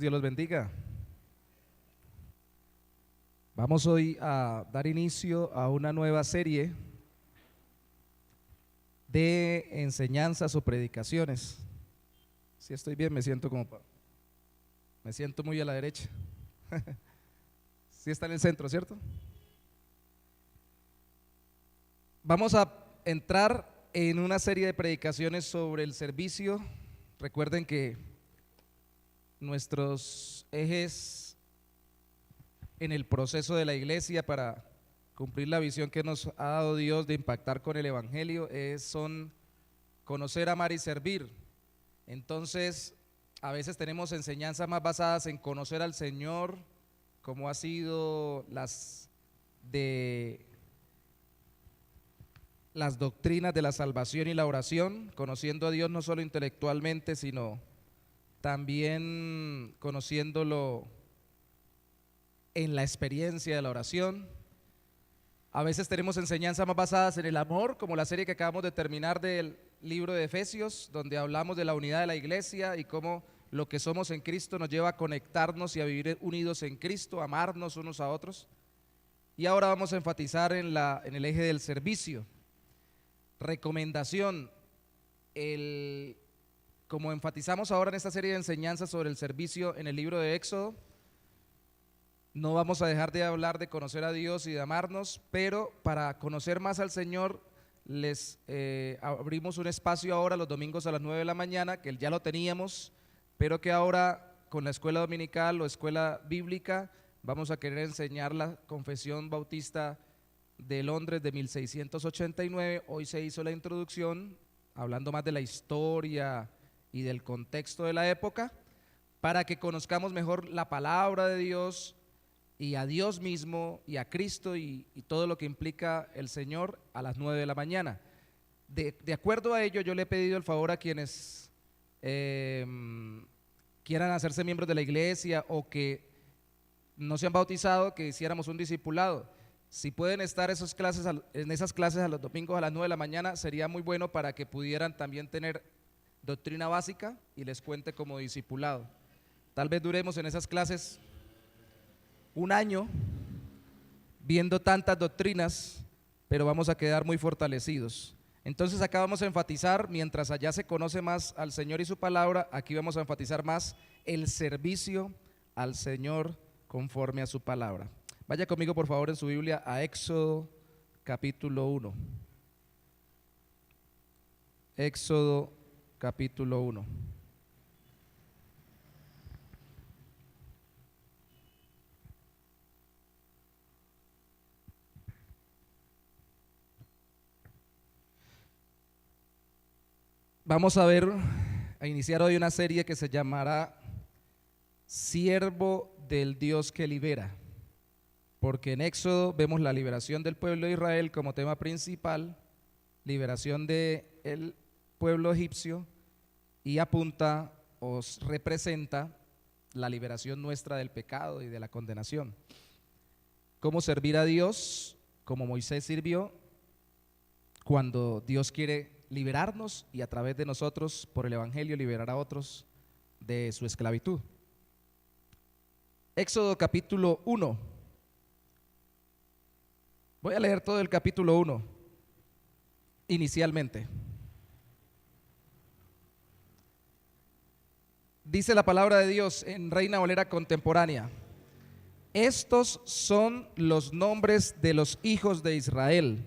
Dios los bendiga. Vamos hoy a dar inicio a una nueva serie de enseñanzas o predicaciones. Si estoy bien, me siento muy a la derecha. Si está en el centro, ¿cierto? Vamos a entrar en una serie de predicaciones sobre el servicio. Recuerden que nuestros ejes en el proceso de la iglesia para cumplir la visión que nos ha dado Dios de impactar con el evangelio son conocer, amar y servir. Entonces, a veces tenemos enseñanzas más basadas en conocer al Señor, como ha sido las doctrinas de la salvación y la oración, conociendo a Dios no solo intelectualmente, sino también conociéndolo en la experiencia de la oración. A veces tenemos enseñanzas más basadas en el amor, como la serie que acabamos de terminar del libro de Efesios, donde hablamos de la unidad de la iglesia y cómo lo que somos en Cristo nos lleva a conectarnos y a vivir unidos en Cristo, a amarnos unos a otros. Y ahora vamos a enfatizar en el eje del servicio. Recomendación, como enfatizamos ahora en esta serie de enseñanzas sobre el servicio en el libro de Éxodo, no vamos a dejar de hablar de conocer a Dios y de amarnos, pero para conocer más al Señor les abrimos un espacio ahora los domingos a las 9 de la mañana, que ya lo teníamos, pero que ahora con la escuela dominical o escuela bíblica vamos a querer enseñar la Confesión Bautista de Londres de 1689. Hoy se hizo la introducción hablando más de la historia y del contexto de la época, para que conozcamos mejor la palabra de Dios y a Dios mismo y a Cristo y todo lo que implica el Señor a las 9 de la mañana. De acuerdo a ello, yo le he pedido el favor a quienes quieran hacerse miembros de la iglesia o que no se han bautizado, que hiciéramos un discipulado. Si pueden estar en esas clases a los domingos a las 9 de la mañana, sería muy bueno para que pudieran también tener doctrina básica y les cuente como discipulado. Tal vez duremos en esas clases un año viendo tantas doctrinas, pero vamos a quedar muy fortalecidos. Entonces acá vamos a enfatizar, mientras allá se conoce más al Señor y su palabra, aquí vamos a enfatizar más el servicio al Señor conforme a su palabra. Vaya conmigo por favor en su Biblia a Éxodo capítulo 1. Éxodo capítulo 1. Vamos a iniciar hoy una serie que se llamará Siervo del Dios que libera, porque en Éxodo vemos la liberación del pueblo de Israel como tema principal, liberación del pueblo egipcio, y apunta o representa la liberación nuestra del pecado y de la condenación. Cómo servir a Dios como Moisés sirvió cuando Dios quiere liberarnos y a través de nosotros, por el evangelio, liberar a otros de su esclavitud. Éxodo capítulo 1. Voy a leer todo el capítulo 1 inicialmente. Dice la palabra de Dios en Reina Valera contemporánea: estos son los nombres de los hijos de Israel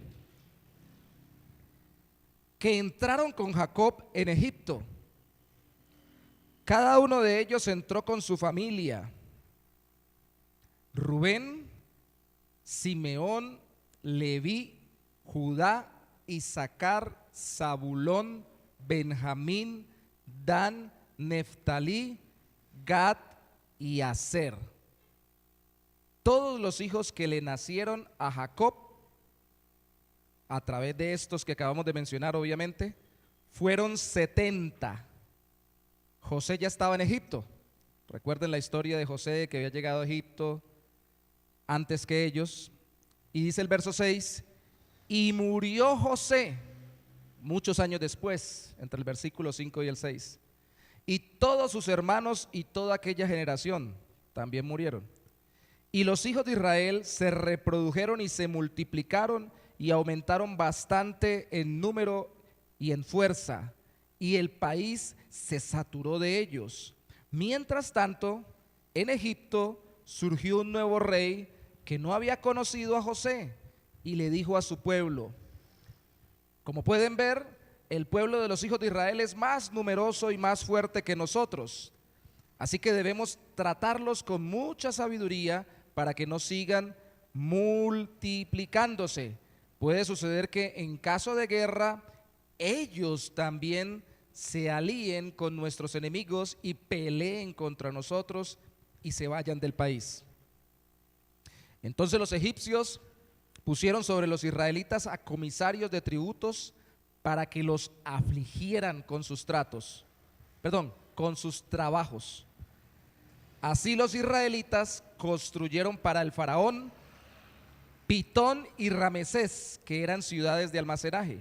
que entraron con Jacob en Egipto. Cada uno de ellos entró con su familia: Rubén, Simeón, Leví, Judá, Isaacar, Zabulón, Benjamín, Dan, Neftalí, Gad y Aser. Todos los hijos que le nacieron a Jacob, a través de estos que acabamos de mencionar obviamente, fueron 70. José ya estaba en Egipto. Recuerden la historia de José, que había llegado a Egipto antes que ellos. Y dice el verso 6: y murió José muchos años después, entre el versículo 5 y el 6. Y todos sus hermanos y toda aquella generación también murieron. Y los hijos de Israel se reprodujeron y se multiplicaron y aumentaron bastante en número y en fuerza, y el país se saturó de ellos. Mientras tanto, en Egipto surgió un nuevo rey que no había conocido a José y le dijo a su pueblo: como pueden ver, el pueblo de los hijos de Israel es más numeroso y más fuerte que nosotros, así que debemos tratarlos con mucha sabiduría para que no sigan multiplicándose. Puede suceder que en caso de guerra ellos también se alíen con nuestros enemigos y peleen contra nosotros y se vayan del país. Entonces los egipcios pusieron sobre los israelitas a comisarios de tributos para que los afligieran con sus con sus trabajos. Así los israelitas construyeron para el faraón Pitón y Ramesés, que eran ciudades de almacenaje.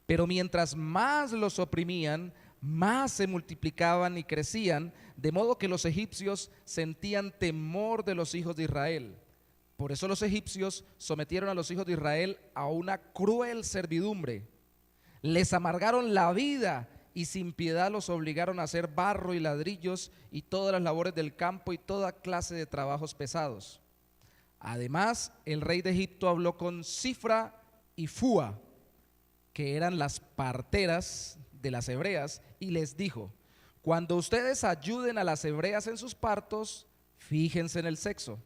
Pero mientras más los oprimían, más se multiplicaban y crecían, de modo que los egipcios sentían temor de los hijos de Israel. Por eso los egipcios sometieron a los hijos de Israel a una cruel servidumbre. Les amargaron la vida y sin piedad los obligaron a hacer barro y ladrillos y todas las labores del campo y toda clase de trabajos pesados. Además, el rey de Egipto habló con Cifra y Fúa, que eran las parteras de las hebreas, y les dijo: cuando ustedes ayuden a las hebreas en sus partos, fíjense en el sexo.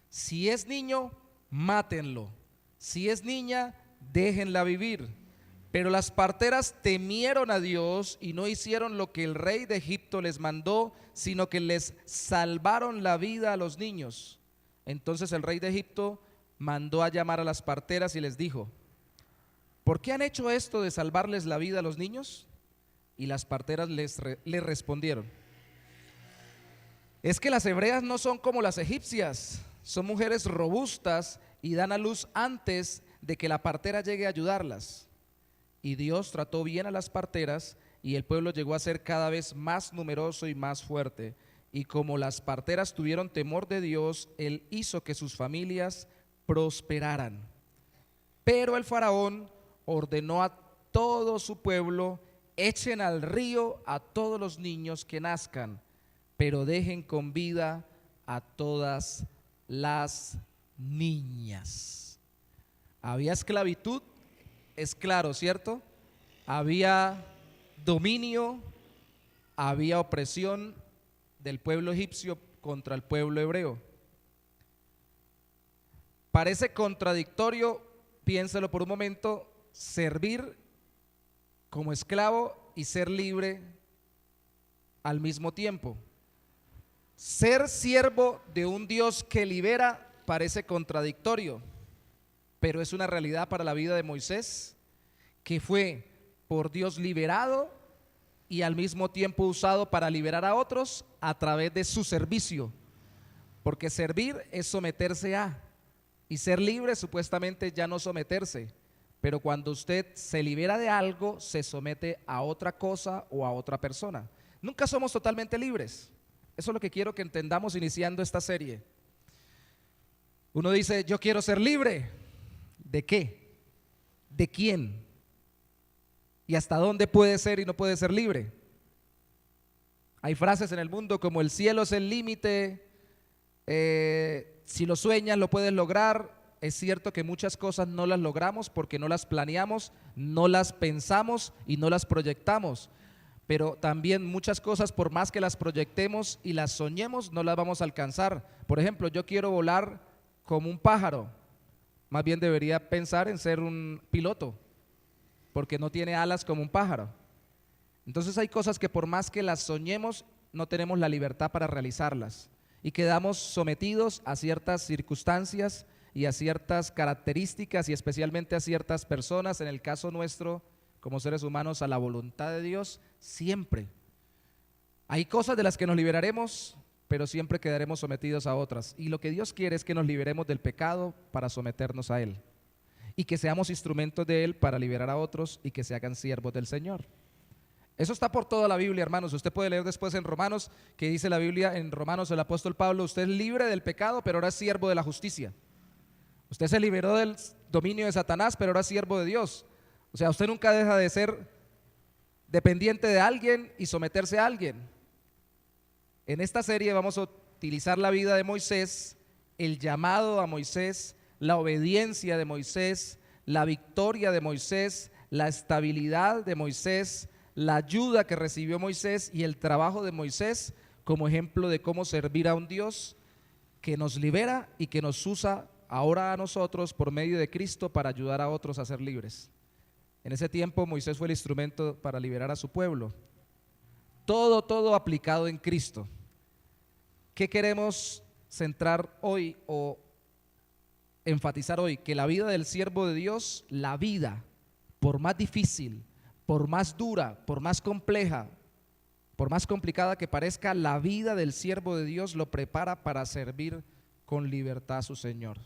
Si es niño, mátenlo. Si es niña, déjenla vivir. Pero las parteras temieron a Dios y no hicieron lo que el rey de Egipto les mandó, sino que les salvaron la vida a los niños. Entonces el rey de Egipto mandó a llamar a las parteras y les dijo: ¿por qué han hecho esto de salvarles la vida a los niños? Y las parteras le respondieron: es que las hebreas no son como las egipcias, son mujeres robustas y dan a luz antes de que la partera llegue a ayudarlas. Y Dios trató bien a las parteras y el pueblo llegó a ser cada vez más numeroso y más fuerte. Y como las parteras tuvieron temor de Dios, Él hizo que sus familias prosperaran. Pero el faraón ordenó a todo su pueblo: echen al río a todos los niños que nazcan, pero dejen con vida a todas las niñas. Había esclavitud, es claro, ¿cierto? Había dominio, había opresión del pueblo egipcio contra el pueblo hebreo. Parece contradictorio, piénselo por un momento, servir como esclavo y ser libre al mismo tiempo. Ser siervo de un Dios que libera parece contradictorio, pero es una realidad para la vida de Moisés, que fue por Dios liberado y al mismo tiempo usado para liberar a otros a través de su servicio, porque servir es someterse a, y ser libre supuestamente ya no someterse, pero cuando usted se libera de algo, se somete a otra cosa o a otra persona. Nunca somos totalmente libres. Eso es lo que quiero que entendamos iniciando esta serie. Uno dice: yo quiero ser libre. ¿De qué? ¿De quién? ¿Y hasta dónde puede ser y no puede ser libre? Hay frases en el mundo como: el cielo es el límite, si lo sueñas lo puedes lograr. Es cierto que muchas cosas no las logramos porque no las planeamos, no las pensamos y no las proyectamos. Pero también muchas cosas, por más que las proyectemos y las soñemos, no las vamos a alcanzar. Por ejemplo, yo quiero volar como un pájaro. Más bien debería pensar en ser un piloto, porque no tiene alas como un pájaro. Entonces hay cosas que por más que las soñemos, no tenemos la libertad para realizarlas y quedamos sometidos a ciertas circunstancias y a ciertas características y especialmente a ciertas personas, en el caso nuestro como seres humanos, a la voluntad de Dios siempre. Hay cosas de las que nos liberaremos, pero siempre quedaremos sometidos a otras, y lo que Dios quiere es que nos liberemos del pecado para someternos a Él y que seamos instrumentos de Él para liberar a otros y que se hagan siervos del Señor. Eso está por toda la Biblia, hermanos. Usted puede leer después en Romanos, que dice la Biblia en Romanos, el apóstol Pablo: usted es libre del pecado, pero ahora es siervo de la justicia. Usted se liberó del dominio de Satanás, pero ahora es siervo de Dios. O sea, usted nunca deja de ser dependiente de alguien y someterse a alguien. En esta serie vamos a utilizar la vida de Moisés, el llamado a Moisés, la obediencia de Moisés, la victoria de Moisés, la estabilidad de Moisés, la ayuda que recibió Moisés y el trabajo de Moisés como ejemplo de cómo servir a un Dios que nos libera y que nos usa ahora a nosotros por medio de Cristo para ayudar a otros a ser libres. En ese tiempo Moisés fue el instrumento para liberar a su pueblo. Todo aplicado en Cristo. ¿Qué queremos centrar hoy o enfatizar hoy? Que la vida del siervo de Dios, la vida, por más difícil, por más dura, por más compleja, por más complicada que parezca, la vida del siervo de Dios lo prepara para servir con libertad a su Señor.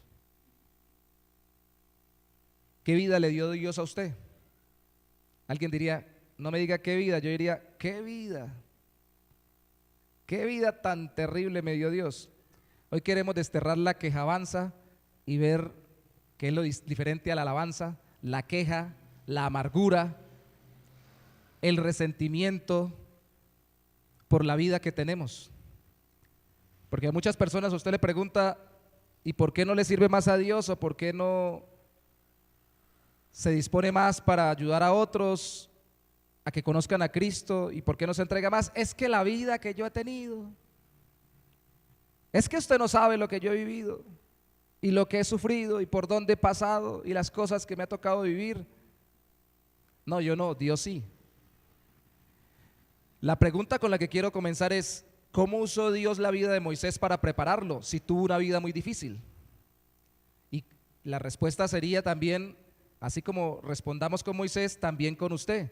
¿Qué vida le dio Dios a usted? Alguien diría, no me diga qué vida, yo diría, qué vida. Qué vida tan terrible me dio Dios. Hoy queremos desterrar la quejabanza y ver qué es lo diferente a la alabanza, la queja, la amargura, el resentimiento por la vida que tenemos. Porque a muchas personas usted le pregunta, ¿y por qué no le sirve más a Dios? ¿O por qué no se dispone más para ayudar a otros a que conozcan a Cristo? ¿Y por qué no se entrega más? Es que la vida que yo he tenido, es que usted no sabe lo que yo he vivido y lo que he sufrido y por dónde he pasado y las cosas que me ha tocado vivir. No, yo no, Dios sí. La pregunta con la que quiero comenzar es: ¿cómo usó Dios la vida de Moisés para prepararlo si tuvo una vida muy difícil? Y la respuesta sería también, así como respondamos con Moisés, también con usted.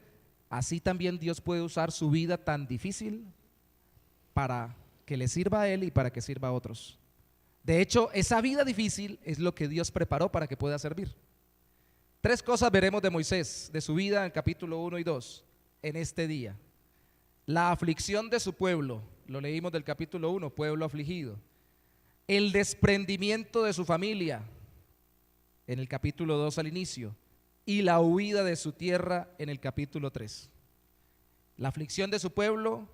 Así también Dios puede usar su vida tan difícil para que le sirva a él y para que sirva a otros. De hecho, esa vida difícil es lo que Dios preparó para que pueda servir. 3 cosas veremos de Moisés, de su vida, en el capítulo 1 y 2, en este día. La aflicción de su pueblo, lo leímos del capítulo 1, pueblo afligido. El desprendimiento de su familia, en el capítulo 2 al inicio. Y la huida de su tierra en el capítulo 3. La aflicción de su pueblo,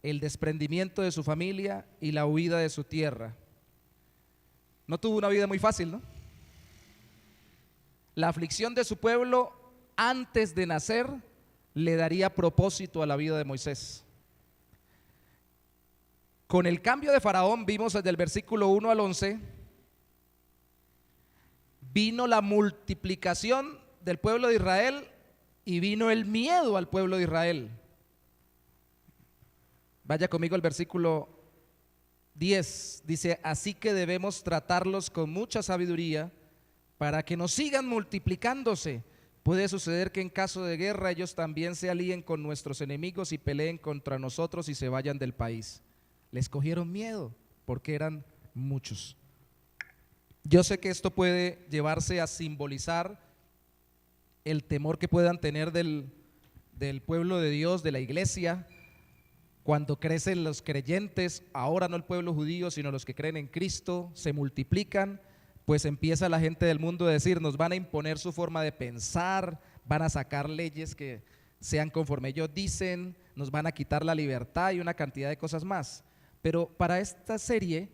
el desprendimiento de su familia y la huida de su tierra. No tuvo una vida muy fácil, ¿no? La aflicción de su pueblo, antes de nacer, le daría propósito a la vida de Moisés. Con el cambio de Faraón, vimos desde el versículo 1 al 11, vino la multiplicación del pueblo de Israel y vino el miedo al pueblo de Israel. Vaya conmigo al versículo 10, dice: así que debemos tratarlos con mucha sabiduría para que no sigan multiplicándose. Puede suceder que en caso de guerra ellos también se alíen con nuestros enemigos y peleen contra nosotros y se vayan del país. Les cogieron miedo porque eran muchos. Yo sé que esto puede llevarse a simbolizar el temor que puedan tener del pueblo de Dios, de la iglesia, cuando crecen los creyentes, ahora no el pueblo judío, sino los que creen en Cristo, se multiplican, pues empieza la gente del mundo a decir: nos van a imponer su forma de pensar, van a sacar leyes que sean conforme ellos dicen, nos van a quitar la libertad y una cantidad de cosas más. Pero para esta serie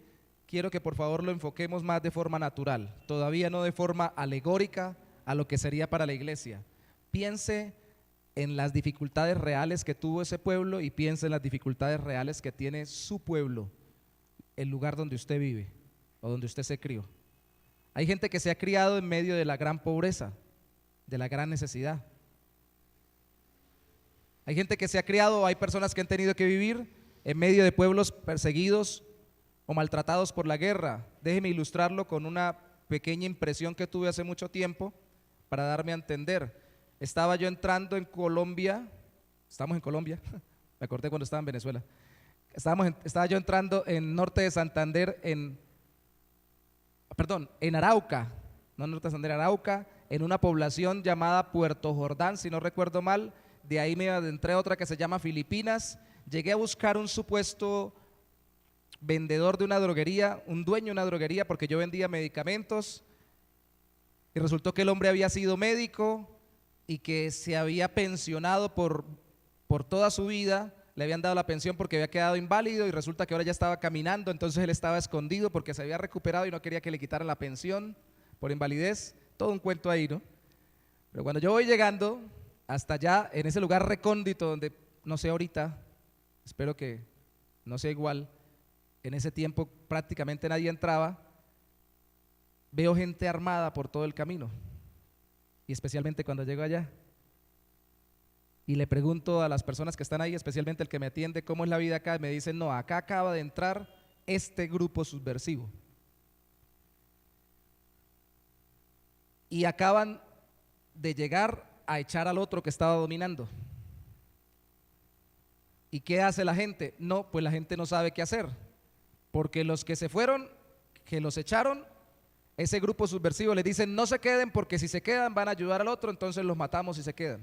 quiero que por favor lo enfoquemos más de forma natural, todavía no de forma alegórica a lo que sería para la iglesia. Piense en las dificultades reales que tuvo ese pueblo y piense en las dificultades reales que tiene su pueblo, el lugar donde usted vive o donde usted se crió. Hay gente que se ha criado en medio de la gran pobreza, de la gran necesidad. Hay gente que se ha criado, hay personas que han tenido que vivir en medio de pueblos perseguidos o maltratados por la guerra. Déjeme ilustrarlo con una pequeña impresión que tuve hace mucho tiempo para darme a entender. Estaba yo entrando en Colombia, estamos en Colombia, me acordé cuando estaba en Venezuela. Estaba yo entrando en norte de Santander, en Arauca, no norte de Santander, Arauca, en una población llamada Puerto Jordán, si no recuerdo mal, de ahí me adentré a otra que se llama Filipinas, llegué a buscar un supuesto vendedor de una droguería, un dueño de una droguería, porque yo vendía medicamentos, y resultó que el hombre había sido médico y que se había pensionado por toda su vida, le habían dado la pensión porque había quedado inválido y resulta que ahora ya estaba caminando, entonces él estaba escondido porque se había recuperado y no quería que le quitaran la pensión por invalidez, todo un cuento ahí, ¿no? Pero cuando yo voy llegando hasta allá, en ese lugar recóndito donde, no sé ahorita, espero que no sea igual, en ese tiempo prácticamente nadie entraba, veo gente armada por todo el camino, y especialmente cuando llego allá. Y le pregunto a las personas que están ahí, especialmente el que me atiende, ¿cómo es la vida acá? Y me dicen, no, acá acaba de entrar este grupo subversivo. Y acaban de llegar a echar al otro que estaba dominando. ¿Y qué hace la gente? No, pues la gente no sabe qué hacer. Porque los que se fueron, que los echaron, ese grupo subversivo le dicen, no se queden porque si se quedan van a ayudar al otro, entonces los matamos y se quedan.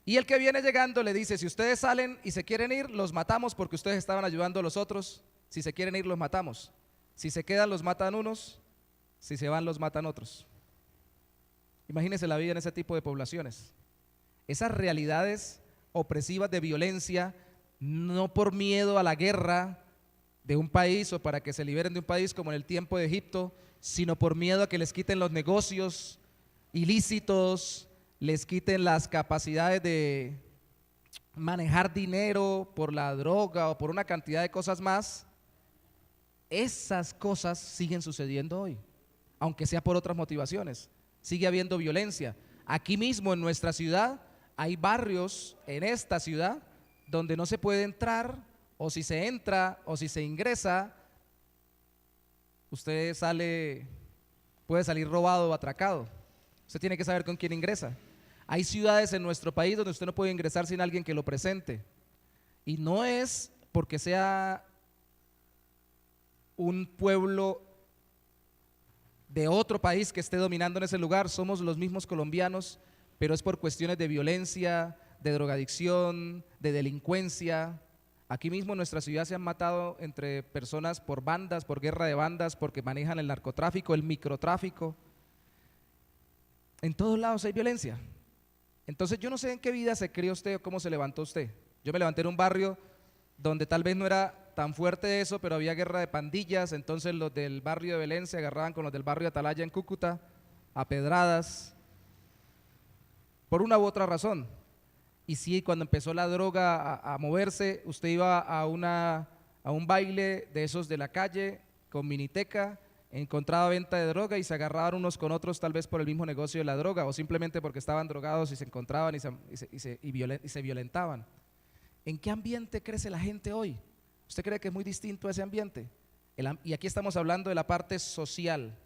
Y el que viene llegando le dice, si ustedes salen y se quieren ir, los matamos porque ustedes estaban ayudando a los otros. Si se quieren ir, los matamos. Si se quedan, los matan unos. Si se van, los matan otros. Imagínense la vida en ese tipo de poblaciones. Esas realidades opresivas de violencia, no por miedo a la guerra de un país o para que se liberen de un país como en el tiempo de Egipto, sino por miedo a que les quiten los negocios ilícitos, les quiten las capacidades de manejar dinero por la droga o por una cantidad de cosas más. Esas cosas siguen sucediendo hoy, aunque sea por otras motivaciones. Sigue habiendo violencia. Aquí mismo en nuestra ciudad hay barrios en esta ciudad donde no se puede entrar, o si se entra o si se ingresa, usted puede salir robado o atracado. Usted tiene que saber con quién ingresa. Hay ciudades en nuestro país donde usted no puede ingresar sin alguien que lo presente. Y no es porque sea un pueblo de otro país que esté dominando en ese lugar, somos los mismos colombianos, pero es por cuestiones de violencia, de drogadicción, de delincuencia. Aquí mismo en nuestra ciudad se han matado entre personas por bandas, por guerra de bandas, porque manejan el narcotráfico, el microtráfico. En todos lados hay violencia. Entonces yo no sé en qué vida se crió usted o cómo se levantó usted. Yo me levanté en un barrio donde tal vez no era tan fuerte eso, pero había guerra de pandillas, entonces los del barrio de Belén se agarraban con los del barrio de Atalaya en Cúcuta a pedradas, por una u otra razón. Y sí, cuando empezó la droga a moverse, usted iba a un baile de esos de la calle con miniteca, encontraba venta de droga y se agarraban unos con otros tal vez por el mismo negocio de la droga o simplemente porque estaban drogados y se encontraban y se violentaban. ¿En qué ambiente crece la gente hoy? ¿Usted cree que es muy distinto a ese ambiente? Y aquí estamos hablando de la parte social,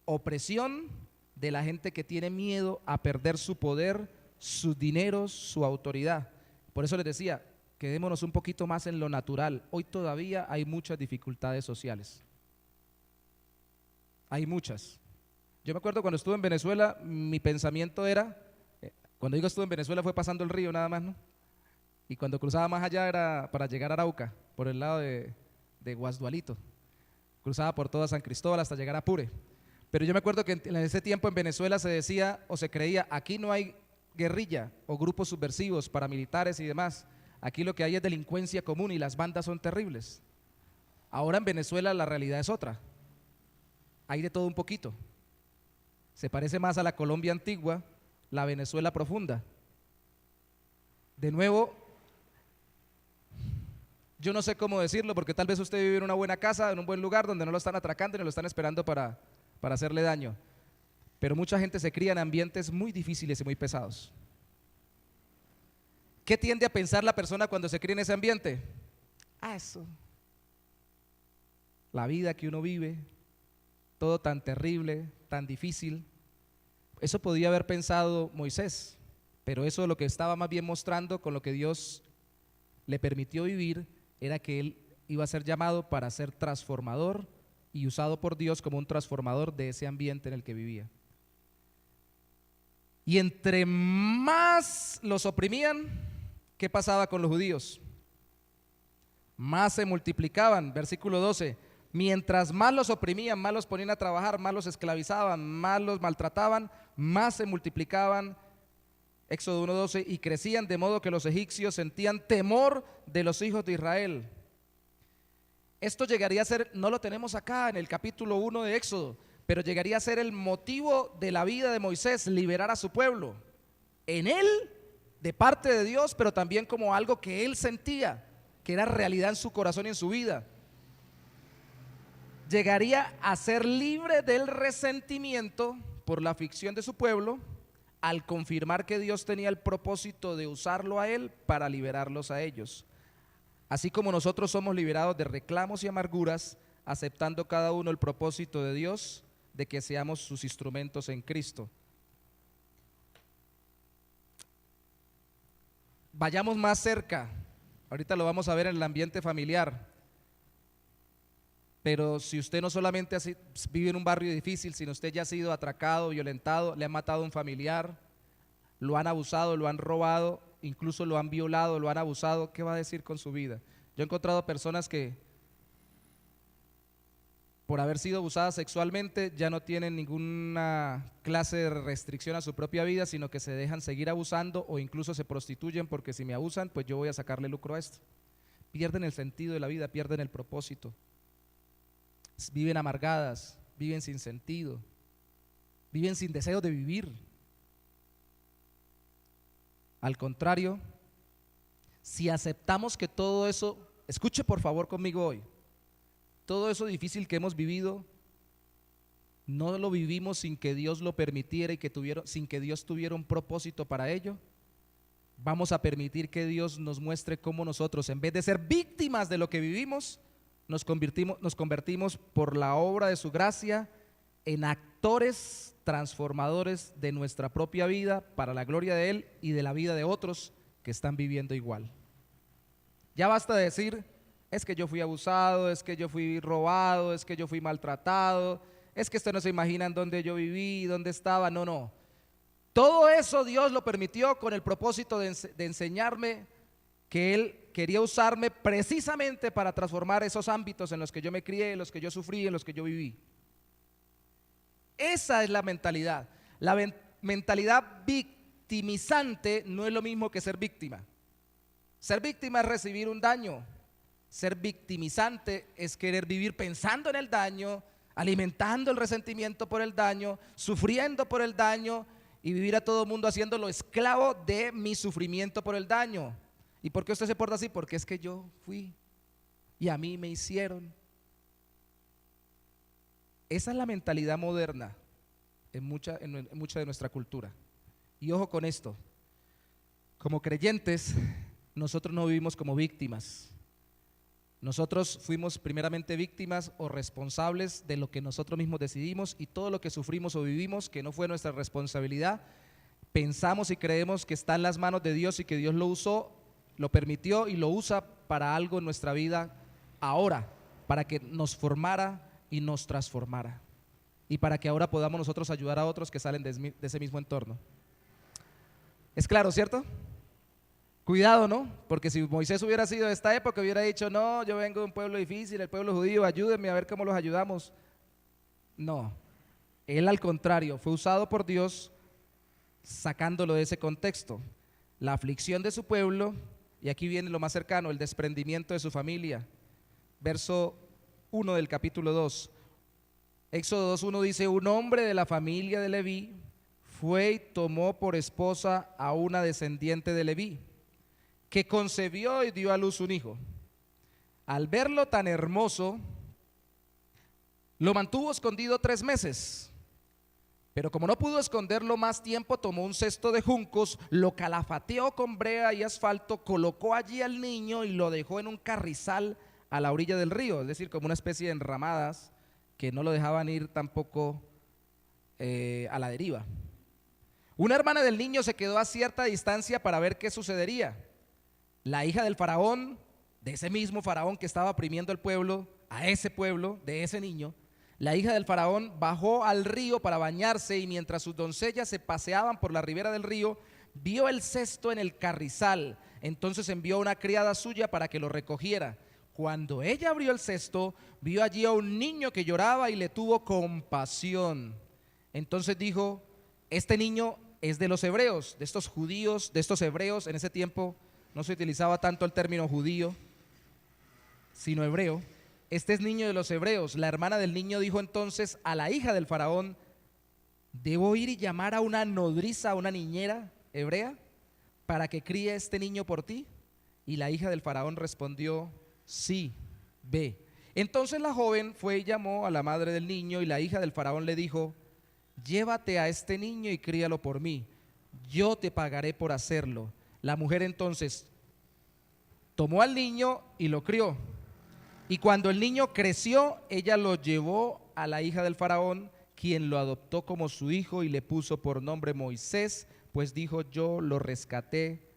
opresión de la gente que tiene miedo a perder su poder, sus dineros, su autoridad. Por eso les decía, quedémonos un poquito más en lo natural. Hoy todavía hay muchas dificultades sociales. Hay muchas. Yo me acuerdo cuando estuve en Venezuela, mi pensamiento era, cuando digo estuve en Venezuela fue pasando el río nada más, ¿no? Y cuando cruzaba más allá era para llegar a Arauca, por el lado de Guasdualito. Cruzaba por toda San Cristóbal hasta llegar a Apure. Pero yo me acuerdo que en ese tiempo en Venezuela se decía o se creía, aquí no hay guerrilla o grupos subversivos, paramilitares y demás. Aquí lo que hay es delincuencia común y las bandas son terribles. Ahora en Venezuela la realidad es otra. Hay de todo un poquito. Se parece más a la Colombia antigua, la Venezuela profunda. De nuevo, yo no sé cómo decirlo, porque tal vez usted vive en una buena casa, en un buen lugar donde no lo están atracando y no lo están esperando para hacerle daño. Pero mucha gente se cría en ambientes muy difíciles y muy pesados. ¿Qué tiende a pensar la persona cuando se cría en ese ambiente? Eso. La vida que uno vive, todo tan terrible, tan difícil. Eso podía haber pensado Moisés, pero eso lo que estaba más bien mostrando con lo que Dios le permitió vivir era que él iba a ser llamado para ser transformador y usado por Dios como un transformador de ese ambiente en el que vivía. Y entre más los oprimían, ¿qué pasaba con los judíos? Más se multiplicaban. Versículo 12. Mientras más los oprimían, más los ponían a trabajar, más los esclavizaban, más los maltrataban, más se multiplicaban. Éxodo 1:12, y crecían de modo que los egipcios sentían temor de los hijos de Israel. Esto llegaría a ser, no lo tenemos acá en el capítulo 1 de Éxodo, pero llegaría a ser el motivo de la vida de Moisés, liberar a su pueblo. En él, de parte de Dios, pero también como algo que él sentía, que era realidad en su corazón y en su vida. Llegaría a ser libre del resentimiento por la aflicción de su pueblo, al confirmar que Dios tenía el propósito de usarlo a él para liberarlos a ellos. Así como nosotros somos liberados de reclamos y amarguras, aceptando cada uno el propósito de Dios de que seamos sus instrumentos en Cristo. Vayamos más cerca, ahorita lo vamos a ver en el ambiente familiar, pero si usted no solamente vive en un barrio difícil, sino usted ya ha sido atracado, violentado, le han matado a un familiar, lo han abusado, lo han robado, incluso lo han violado, lo han abusado, ¿qué va a decir con su vida? Yo he encontrado personas que por haber sido abusadas sexualmente ya no tienen ninguna clase de restricción a su propia vida, sino que se dejan seguir abusando o incluso se prostituyen porque si me abusan, pues yo voy a sacarle lucro a esto. Pierden el sentido de la vida, pierden el propósito. Viven amargadas, viven sin sentido, viven sin deseo de vivir. Al contrario, si aceptamos que todo eso, escuche por favor conmigo hoy, todo eso difícil que hemos vivido, no lo vivimos sin que Dios lo permitiera y sin que Dios tuviera un propósito para ello. Vamos a permitir que Dios nos muestre cómo nosotros, en vez de ser víctimas de lo que vivimos, nos convertimos por la obra de su gracia en actores transformadores de nuestra propia vida para la gloria de Él y de la vida de otros que están viviendo igual. Ya basta de decir, es que yo fui abusado, es que yo fui robado, es que yo fui maltratado, es que ustedes no se imaginan dónde yo viví, dónde estaba. No. Todo eso Dios lo permitió con el propósito de enseñarme que Él quería usarme precisamente para transformar esos ámbitos en los que yo me crié, en los que yo sufrí, en los que yo viví. Esa es la mentalidad. La mentalidad victimizante no es lo mismo que ser víctima. Ser víctima es recibir un daño. Ser victimizante es querer vivir pensando en el daño, alimentando el resentimiento por el daño, sufriendo por el daño y vivir a todo mundo haciéndolo esclavo de mi sufrimiento por el daño. ¿Y por qué usted se porta así? Porque es que yo fui y a mí me hicieron. Esa es la mentalidad moderna en mucha de nuestra cultura. Y ojo con esto, como creyentes, nosotros no vivimos como víctimas. Nosotros fuimos primeramente víctimas o responsables de lo que nosotros mismos decidimos, y todo lo que sufrimos o vivimos que no fue nuestra responsabilidad, pensamos y creemos que está en las manos de Dios y que Dios lo usó, lo permitió y lo usa para algo en nuestra vida ahora, para que nos formara y nos transformara, y para que ahora podamos nosotros ayudar a otros que salen de ese mismo entorno. ¿Es claro, cierto? Cuidado, ¿no? Porque si Moisés hubiera sido de esta época, hubiera dicho, no, yo vengo de un pueblo difícil, el pueblo judío, ayúdenme a ver cómo los ayudamos. No, él al contrario, fue usado por Dios sacándolo de ese contexto, la aflicción de su pueblo, y aquí viene lo más cercano, el desprendimiento de su familia. Verso 1 del capítulo 2, Éxodo 2:1 dice, un hombre de la familia de Leví fue y tomó por esposa a una descendiente de Leví, que concebió y dio a luz un hijo. Al verlo tan hermoso, lo mantuvo escondido 3 meses. Pero como no pudo esconderlo más tiempo, tomó un cesto de juncos, lo calafateó con brea y asfalto, colocó allí al niño y lo dejó en un carrizal a la orilla del río, es decir, como una especie de enramadas que no lo dejaban ir tampoco a la deriva. Una hermana del niño se quedó a cierta distancia para ver qué sucedería. La hija del faraón, de ese mismo faraón que estaba oprimiendo el pueblo, a ese pueblo, de ese niño, La hija del faraón bajó al río para bañarse y mientras sus doncellas se paseaban por la ribera del río, vio el cesto en el carrizal. Entonces envió una criada suya para que lo recogiera. Cuando ella abrió el cesto, vio allí a un niño que lloraba y le tuvo compasión. Entonces dijo: este niño es de los hebreos, de estos judíos, de estos hebreos. En ese tiempo no se utilizaba tanto el término judío, sino hebreo. Este es niño de los hebreos. La hermana del niño dijo entonces a la hija del faraón: ¿debo ir y llamar a una nodriza, a una niñera hebrea, para que críe este niño por ti? Y la hija del faraón respondió: sí, ve. Entonces la joven fue y llamó a la madre del niño, y la hija del faraón le dijo: llévate a este niño y críalo por mí, yo te pagaré por hacerlo. La mujer entonces tomó al niño y lo crió. Y cuando el niño creció, ella lo llevó a la hija del faraón, quien lo adoptó como su hijo y le puso por nombre Moisés, pues dijo: yo lo rescaté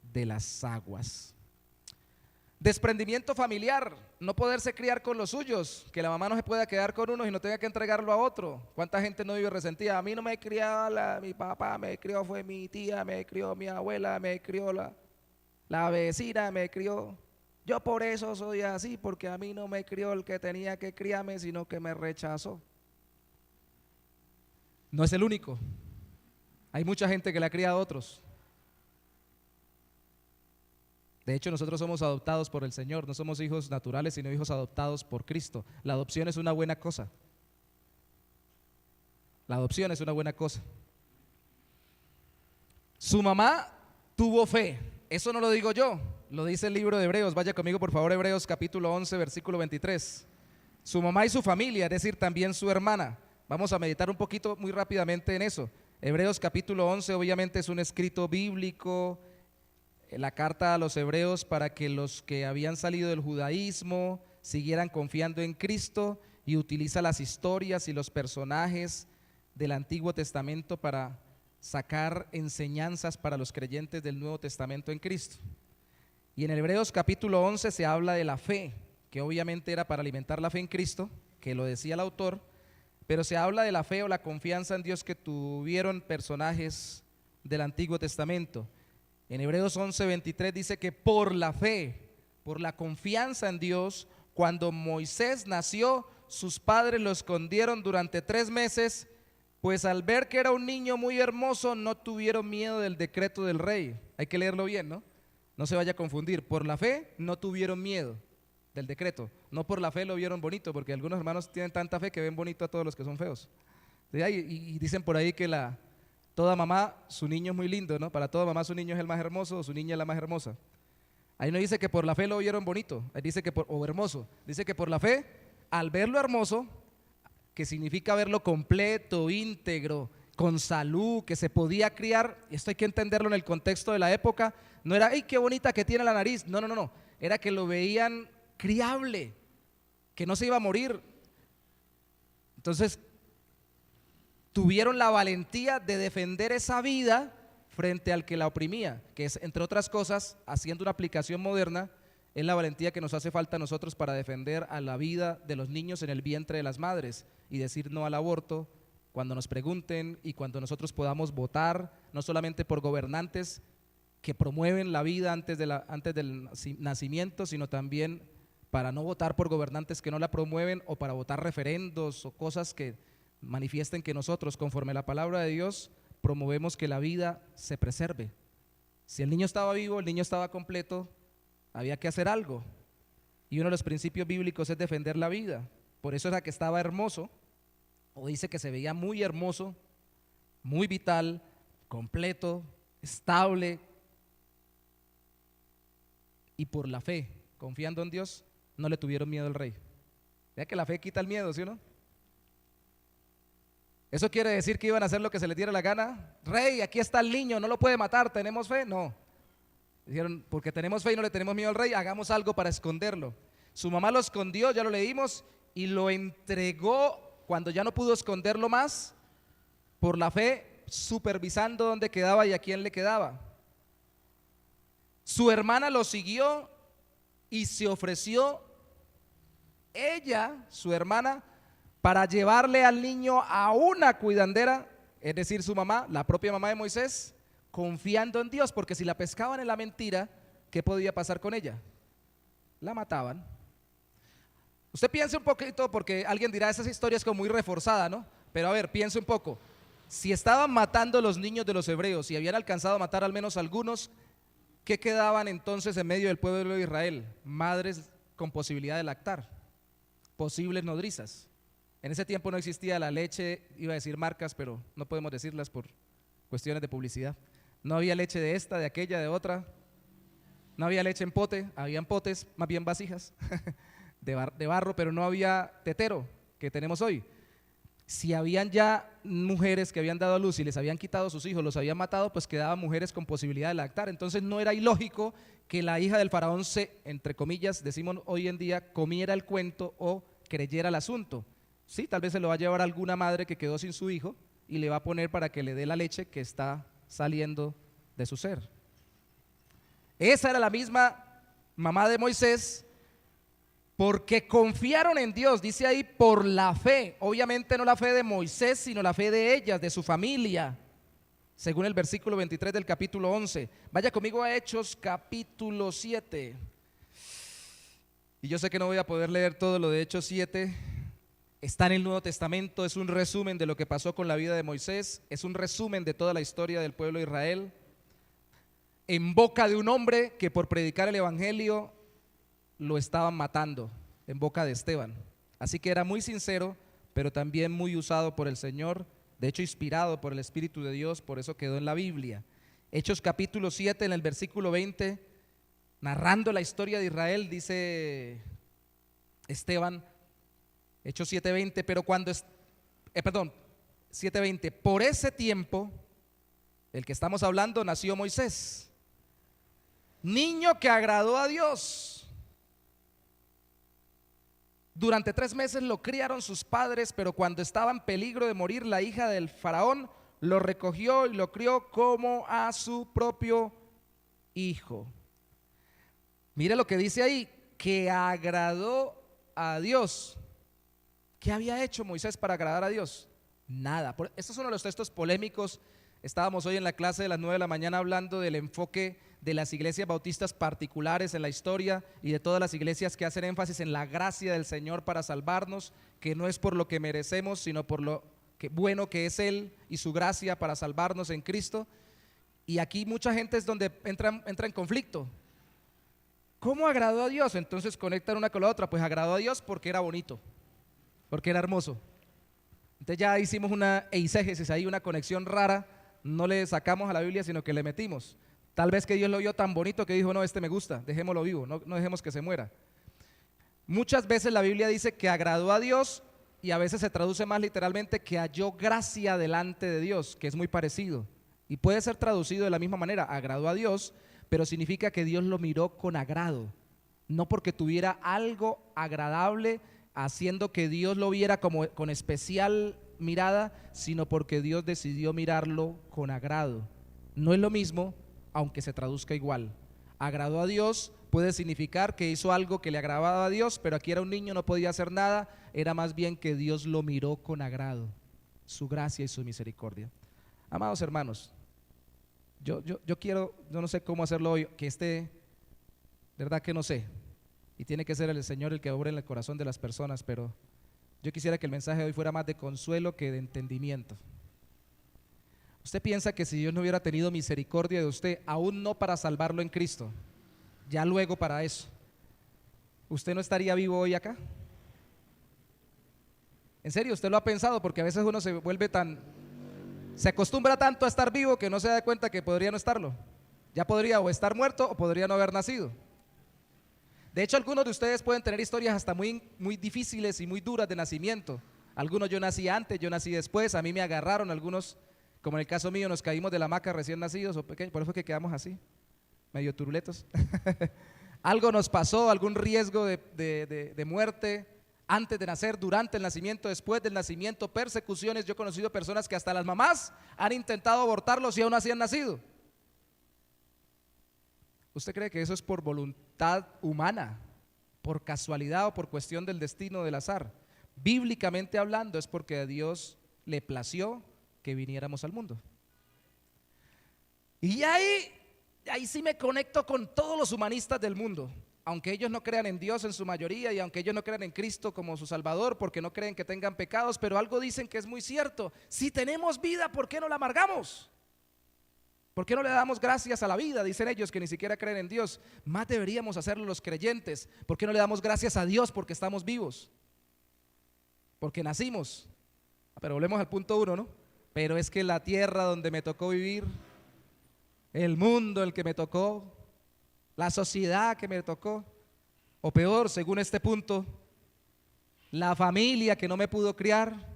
de las aguas. Desprendimiento familiar, no poderse criar con los suyos, que la mamá no se pueda quedar con uno y no tenga que entregarlo a otro. ¿Cuánta gente no vive resentida? A mí no me crió mi papá, me crió fue mi tía, me crió mi abuela, me crió la vecina, me crió. Yo por eso soy así, porque a mí no me crió el que tenía que criarme, sino que me rechazó. No es el único. Hay mucha gente que le ha criado a otros. De hecho, nosotros somos adoptados por el Señor, no somos hijos naturales, sino hijos adoptados por Cristo. La adopción es una buena cosa. La adopción es una buena cosa. Su mamá tuvo fe. Eso no lo digo yo, lo dice el libro de Hebreos. Vaya conmigo por favor, Hebreos capítulo 11, versículo 23. Su mamá y su familia, es decir, también su hermana. Vamos a meditar un poquito muy rápidamente en eso. Hebreos capítulo 11 obviamente es un escrito bíblico, la carta a los hebreos para que los que habían salido del judaísmo siguieran confiando en Cristo, y utiliza las historias y los personajes del Antiguo Testamento para sacar enseñanzas para los creyentes del Nuevo Testamento en Cristo. Y en el Hebreos capítulo 11 se habla de la fe, que obviamente era para alimentar la fe en Cristo, que lo decía el autor, pero se habla de la fe o la confianza en Dios que tuvieron personajes del Antiguo Testamento. En Hebreos 11:23 dice que por la fe, por la confianza en Dios, cuando Moisés nació, sus padres lo escondieron durante 3 meses, pues al ver que era un niño muy hermoso, no tuvieron miedo del decreto del rey. Hay que leerlo bien, ¿no? No se vaya a confundir. Por la fe no tuvieron miedo del decreto. No por la fe lo vieron bonito, porque algunos hermanos tienen tanta fe que ven bonito a todos los que son feos. Y dicen por ahí que toda mamá, su niño es muy lindo, ¿no? Para toda mamá su niño es el más hermoso o su niña es la más hermosa. Ahí no dice que por la fe lo vieron bonito, ahí dice que o hermoso. Dice que por la fe, al verlo hermoso, que significa verlo completo, íntegro, con salud, que se podía criar, y esto hay que entenderlo en el contexto de la época, no era: ¡ay, qué bonita que tiene la nariz! No, era que lo veían criable, que no se iba a morir. Entonces, tuvieron la valentía de defender esa vida frente al que la oprimía, que es, entre otras cosas, haciendo una aplicación moderna, es la valentía que nos hace falta a nosotros para defender a la vida de los niños en el vientre de las madres y decir no al aborto cuando nos pregunten, y cuando nosotros podamos votar, no solamente por gobernantes que promueven la vida antes del nacimiento, sino también para no votar por gobernantes que no la promueven, o para votar referendos o cosas que manifiesten que nosotros, conforme a la palabra de Dios, promovemos que la vida se preserve. Si el niño estaba vivo, el niño estaba completo, había que hacer algo. Y uno de los principios bíblicos es defender la vida. Por eso era que estaba hermoso, o dice que se veía muy hermoso, muy vital, completo, estable. Y por la fe, confiando en Dios, no le tuvieron miedo al rey. Vea que la fe quita el miedo, ¿sí o no? ¿Eso quiere decir que iban a hacer lo que se les diera la gana? Rey, aquí está el niño, no lo puede matar, ¿tenemos fe? No. Dijeron: porque tenemos fe y no le tenemos miedo al rey, hagamos algo para esconderlo. Su mamá lo escondió, ya lo leímos, y lo entregó cuando ya no pudo esconderlo más, por la fe, supervisando dónde quedaba y a quién le quedaba. Su hermana lo siguió y se ofreció, ella, su hermana, para llevarle al niño a una cuidandera, es decir, su mamá, la propia mamá de Moisés, confiando en Dios, porque si la pescaban en la mentira, ¿qué podía pasar con ella? La mataban. Usted piense un poquito, porque alguien dirá, esa historia es como muy reforzada, ¿no? Pero a ver, piense un poco. Si estaban matando a los niños de los hebreos y habían alcanzado a matar al menos algunos, ¿qué quedaban entonces en medio del pueblo de Israel? Madres con posibilidad de lactar, posibles nodrizas. En ese tiempo no existía la leche, iba a decir marcas, pero no podemos decirlas por cuestiones de publicidad. No había leche de esta, de aquella, de otra. No había leche en pote, habían potes, más bien vasijas de barro, pero no había tetero que tenemos hoy. Si habían ya mujeres que habían dado a luz y les habían quitado a sus hijos, los habían matado, pues quedaban mujeres con posibilidad de lactar. Entonces no era ilógico que la hija del faraón entre comillas, decimos hoy en día, comiera el cuento o creyera el asunto. Sí, tal vez se lo va a llevar alguna madre que quedó sin su hijo y le va a poner para que le dé la leche que está saliendo de su ser. Esa era la misma mamá de Moisés, porque confiaron en Dios, dice ahí, por la fe. Obviamente no la fe de Moisés, sino la fe de ellas, de su familia, según el versículo 23 del capítulo 11. Vaya conmigo a Hechos capítulo 7. Y yo sé que no voy a poder leer todo lo de Hechos 7. Está en el Nuevo Testamento, es un resumen de lo que pasó con la vida de Moisés, es un resumen de toda la historia del pueblo de Israel, en boca de un hombre que por predicar el evangelio lo estaban matando, en boca de Esteban. Así que era muy sincero, pero también muy usado por el Señor, de hecho inspirado por el Espíritu de Dios, por eso quedó en la Biblia. Hechos capítulo 7, en el versículo 20, narrando la historia de Israel, dice Esteban, Hechos 7:20, pero cuando 7:20, por ese tiempo, el que estamos hablando, nació Moisés, niño que agradó a Dios. Durante 3 meses lo criaron sus padres, pero cuando estaba en peligro de morir, la hija del faraón lo recogió y lo crió como a su propio hijo. Mire lo que dice ahí, que agradó a Dios. ¿Qué había hecho Moisés para agradar a Dios? Nada. Este es uno de los textos polémicos. Estábamos hoy en la clase de las 9 de la mañana hablando del enfoque de las iglesias bautistas particulares en la historia y de todas las iglesias que hacen énfasis en la gracia del Señor para salvarnos, que no es por lo que merecemos, sino por lo bueno que es Él y su gracia para salvarnos en Cristo. Y aquí mucha gente es donde entra en conflicto. ¿Cómo agradó a Dios? Entonces conectan una con la otra. Pues agradó a Dios porque era bonito, porque era hermoso. Entonces ya hicimos una eisegesis ahí, una conexión rara. No le sacamos a la Biblia, sino que le metimos. Tal vez que Dios lo vio tan bonito que dijo, no, este me gusta, dejémoslo vivo, no dejemos que se muera. Muchas veces la Biblia dice que agradó a Dios, y a veces se traduce más literalmente que halló gracia delante de Dios, que es muy parecido. Y puede ser traducido de la misma manera, agradó a Dios, pero significa que Dios lo miró con agrado. No porque tuviera algo agradable haciendo que Dios lo viera como con especial mirada, sino porque Dios decidió mirarlo con agrado. No es lo mismo, aunque se traduzca igual. Agradó a Dios puede significar que hizo algo que le agradaba a Dios, pero aquí era un niño, no podía hacer nada. Era más bien que Dios lo miró con agrado, su gracia y su misericordia. Amados hermanos, yo quiero, yo no sé cómo hacerlo hoy, verdad que no sé, y tiene que ser el Señor el que obre en el corazón de las personas, pero yo quisiera que el mensaje de hoy fuera más de consuelo que de entendimiento. Usted piensa que si Dios no hubiera tenido misericordia de usted, aún no para salvarlo en Cristo, ya luego para eso, ¿usted no estaría vivo hoy acá? En serio, usted lo ha pensado, porque a veces uno se acostumbra tanto a estar vivo que no se da cuenta que podría no estarlo. Ya podría o estar muerto o podría no haber nacido. De hecho, algunos de ustedes pueden tener historias hasta muy, muy difíciles y muy duras de nacimiento. Algunos yo nací antes, yo nací después, a mí me agarraron, algunos, como en el caso mío, nos caímos de la hamaca recién nacidos o pequeños, por eso fue que quedamos así, medio turuletos. Algo nos pasó, algún riesgo de muerte antes de nacer, durante el nacimiento, después del nacimiento, persecuciones. Yo he conocido personas que hasta las mamás han intentado abortarlos y aún así han nacido. ¿Usted cree que eso es por voluntad humana, por casualidad o por cuestión del destino, del azar? bíblicamente hablando, es porque a Dios le plació que viniéramos al mundo. Y ahí sí me conecto con todos los humanistas del mundo. Aunque ellos no crean en Dios en su mayoría y aunque ellos no crean en Cristo como su Salvador, porque no creen que tengan pecados, pero algo dicen que es muy cierto: si tenemos vida, ¿por qué no la amargamos? ¿Por qué no le damos gracias a la vida? Dicen ellos que ni siquiera creen en Dios. Más deberíamos hacerlo los creyentes. ¿Por qué no le damos gracias a Dios porque estamos vivos? Porque nacimos. Pero volvemos al punto uno, ¿no? Pero es que la tierra donde me tocó vivir, el mundo el que me tocó, la sociedad que me tocó, o peor, según este punto, la familia que no me pudo criar,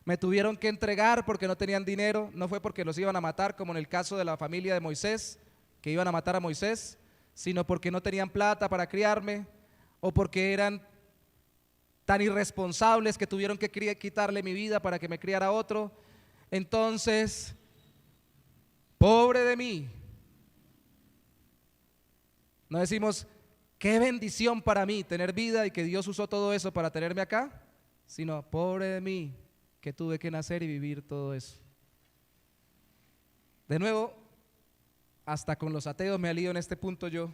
me tuvieron que entregar porque no tenían dinero. No fue porque los iban a matar como en el caso de la familia de Moisés, que iban a matar a Moisés, sino porque no tenían plata para criarme, o porque eran tan irresponsables que tuvieron que quitarle mi vida para que me criara otro. Entonces, pobre de mí. No decimos qué bendición para mí tener vida y que Dios usó todo eso para tenerme acá, sino pobre de mí que tuve que nacer y vivir todo eso. De nuevo, hasta con los ateos me alío en este punto yo,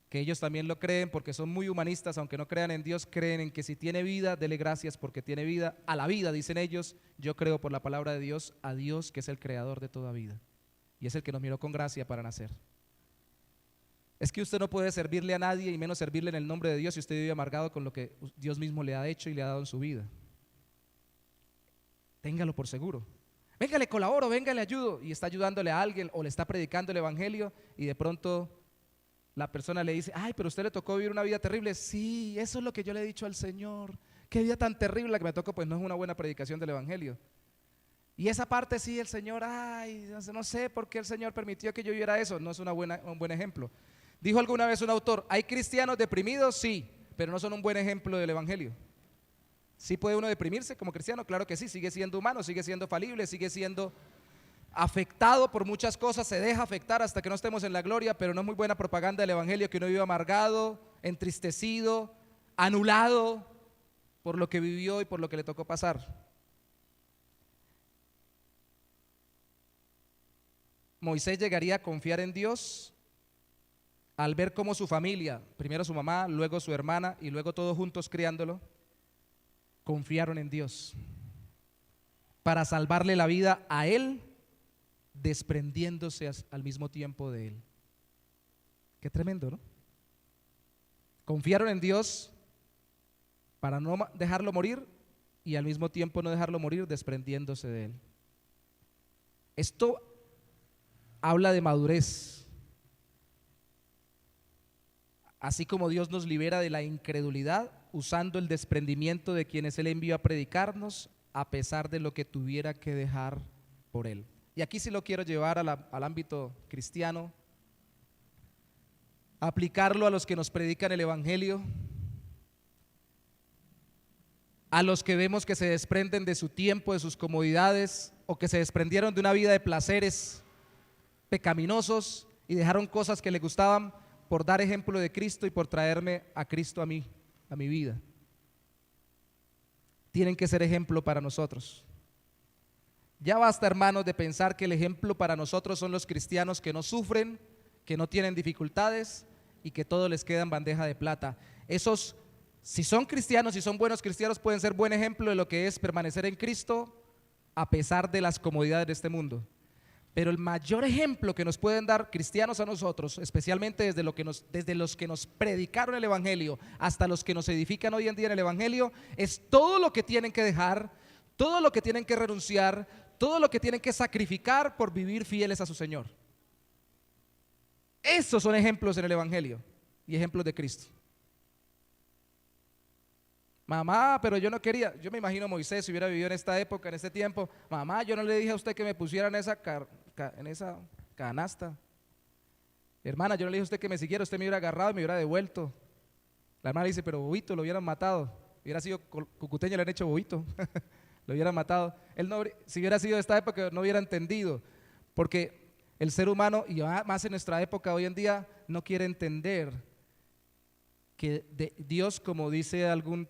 que ellos también lo creen porque son muy humanistas. Aunque no crean en Dios, creen en que si tiene vida, dele gracias porque tiene vida. A la vida, dicen ellos, yo creo por la palabra de Dios, a Dios que es el creador de toda vida y es el que nos miró con gracia para nacer. Es que usted no puede servirle a nadie y menos servirle en el nombre de Dios si usted vive amargado con lo que Dios mismo le ha hecho y le ha dado en su vida. Téngalo por seguro. Venga, le colaboro, venga, le ayudo, y está ayudándole a alguien o le está predicando el evangelio y de pronto la persona le dice: ay, pero a usted le tocó vivir una vida terrible. Sí, eso es lo que yo le he dicho al Señor. Qué vida tan terrible la que me tocó. Pues no es una buena predicación del evangelio. Y esa parte sí, el Señor, ay, no sé por qué el Señor permitió que yo viviera eso. No es un buen ejemplo. Dijo alguna vez un autor: ¿hay cristianos deprimidos? Sí, pero no son un buen ejemplo del evangelio. ¿Sí puede uno deprimirse como cristiano? Claro que sí, sigue siendo humano, sigue siendo falible, sigue siendo afectado por muchas cosas, se deja afectar hasta que no estemos en la gloria, pero no es muy buena propaganda del evangelio que uno viva amargado, entristecido, anulado por lo que vivió y por lo que le tocó pasar. Moisés llegaría a confiar en Dios al ver cómo su familia, primero su mamá, luego su hermana y luego todos juntos criándolo, confiaron en Dios para salvarle la vida a él, desprendiéndose al mismo tiempo de él. Qué tremendo, ¿no? Confiaron en Dios para no dejarlo morir y al mismo tiempo no dejarlo morir desprendiéndose de él. Esto habla de madurez. Así como Dios nos libera de la incredulidad usando el desprendimiento de quienes Él envió a predicarnos a pesar de lo que tuviera que dejar por Él. Y aquí sí lo quiero llevar al ámbito cristiano, aplicarlo a los que nos predican el evangelio, a los que vemos que se desprenden de su tiempo, de sus comodidades, o que se desprendieron de una vida de placeres pecaminosos y dejaron cosas que les gustaban por dar ejemplo de Cristo y por traerme a Cristo a mí, a mi vida. Tienen que ser ejemplo para nosotros. Ya basta, hermanos, de pensar que el ejemplo para nosotros son los cristianos que no sufren, que no tienen dificultades y que todo les queda en bandeja de plata. Esos, si son cristianos, si son buenos cristianos, pueden ser buen ejemplo de lo que es permanecer en Cristo a pesar de las comodidades de este mundo. Pero el mayor ejemplo que nos pueden dar cristianos a nosotros, especialmente desde los que nos predicaron el evangelio hasta los que nos edifican hoy en día en el evangelio, es todo lo que tienen que dejar, todo lo que tienen que renunciar, todo lo que tienen que sacrificar por vivir fieles a su Señor. Esos son ejemplos en el evangelio y ejemplos de Cristo. Mamá, pero yo no quería. Yo me imagino a Moisés, si hubiera vivido en esta época, en este tiempo: mamá, yo no le dije a usted que me pusiera en esa canasta. Hermana, yo no le dije a usted que me siguiera, usted me hubiera agarrado y me hubiera devuelto. La hermana le dice: pero bobito, lo hubieran matado. Hubiera sido cucuteño, le han hecho bobito. Lo hubieran matado. Él no, si hubiera sido de esta época, no hubiera entendido. Porque el ser humano, y más en nuestra época hoy en día, no quiere entender que Dios, como dice algún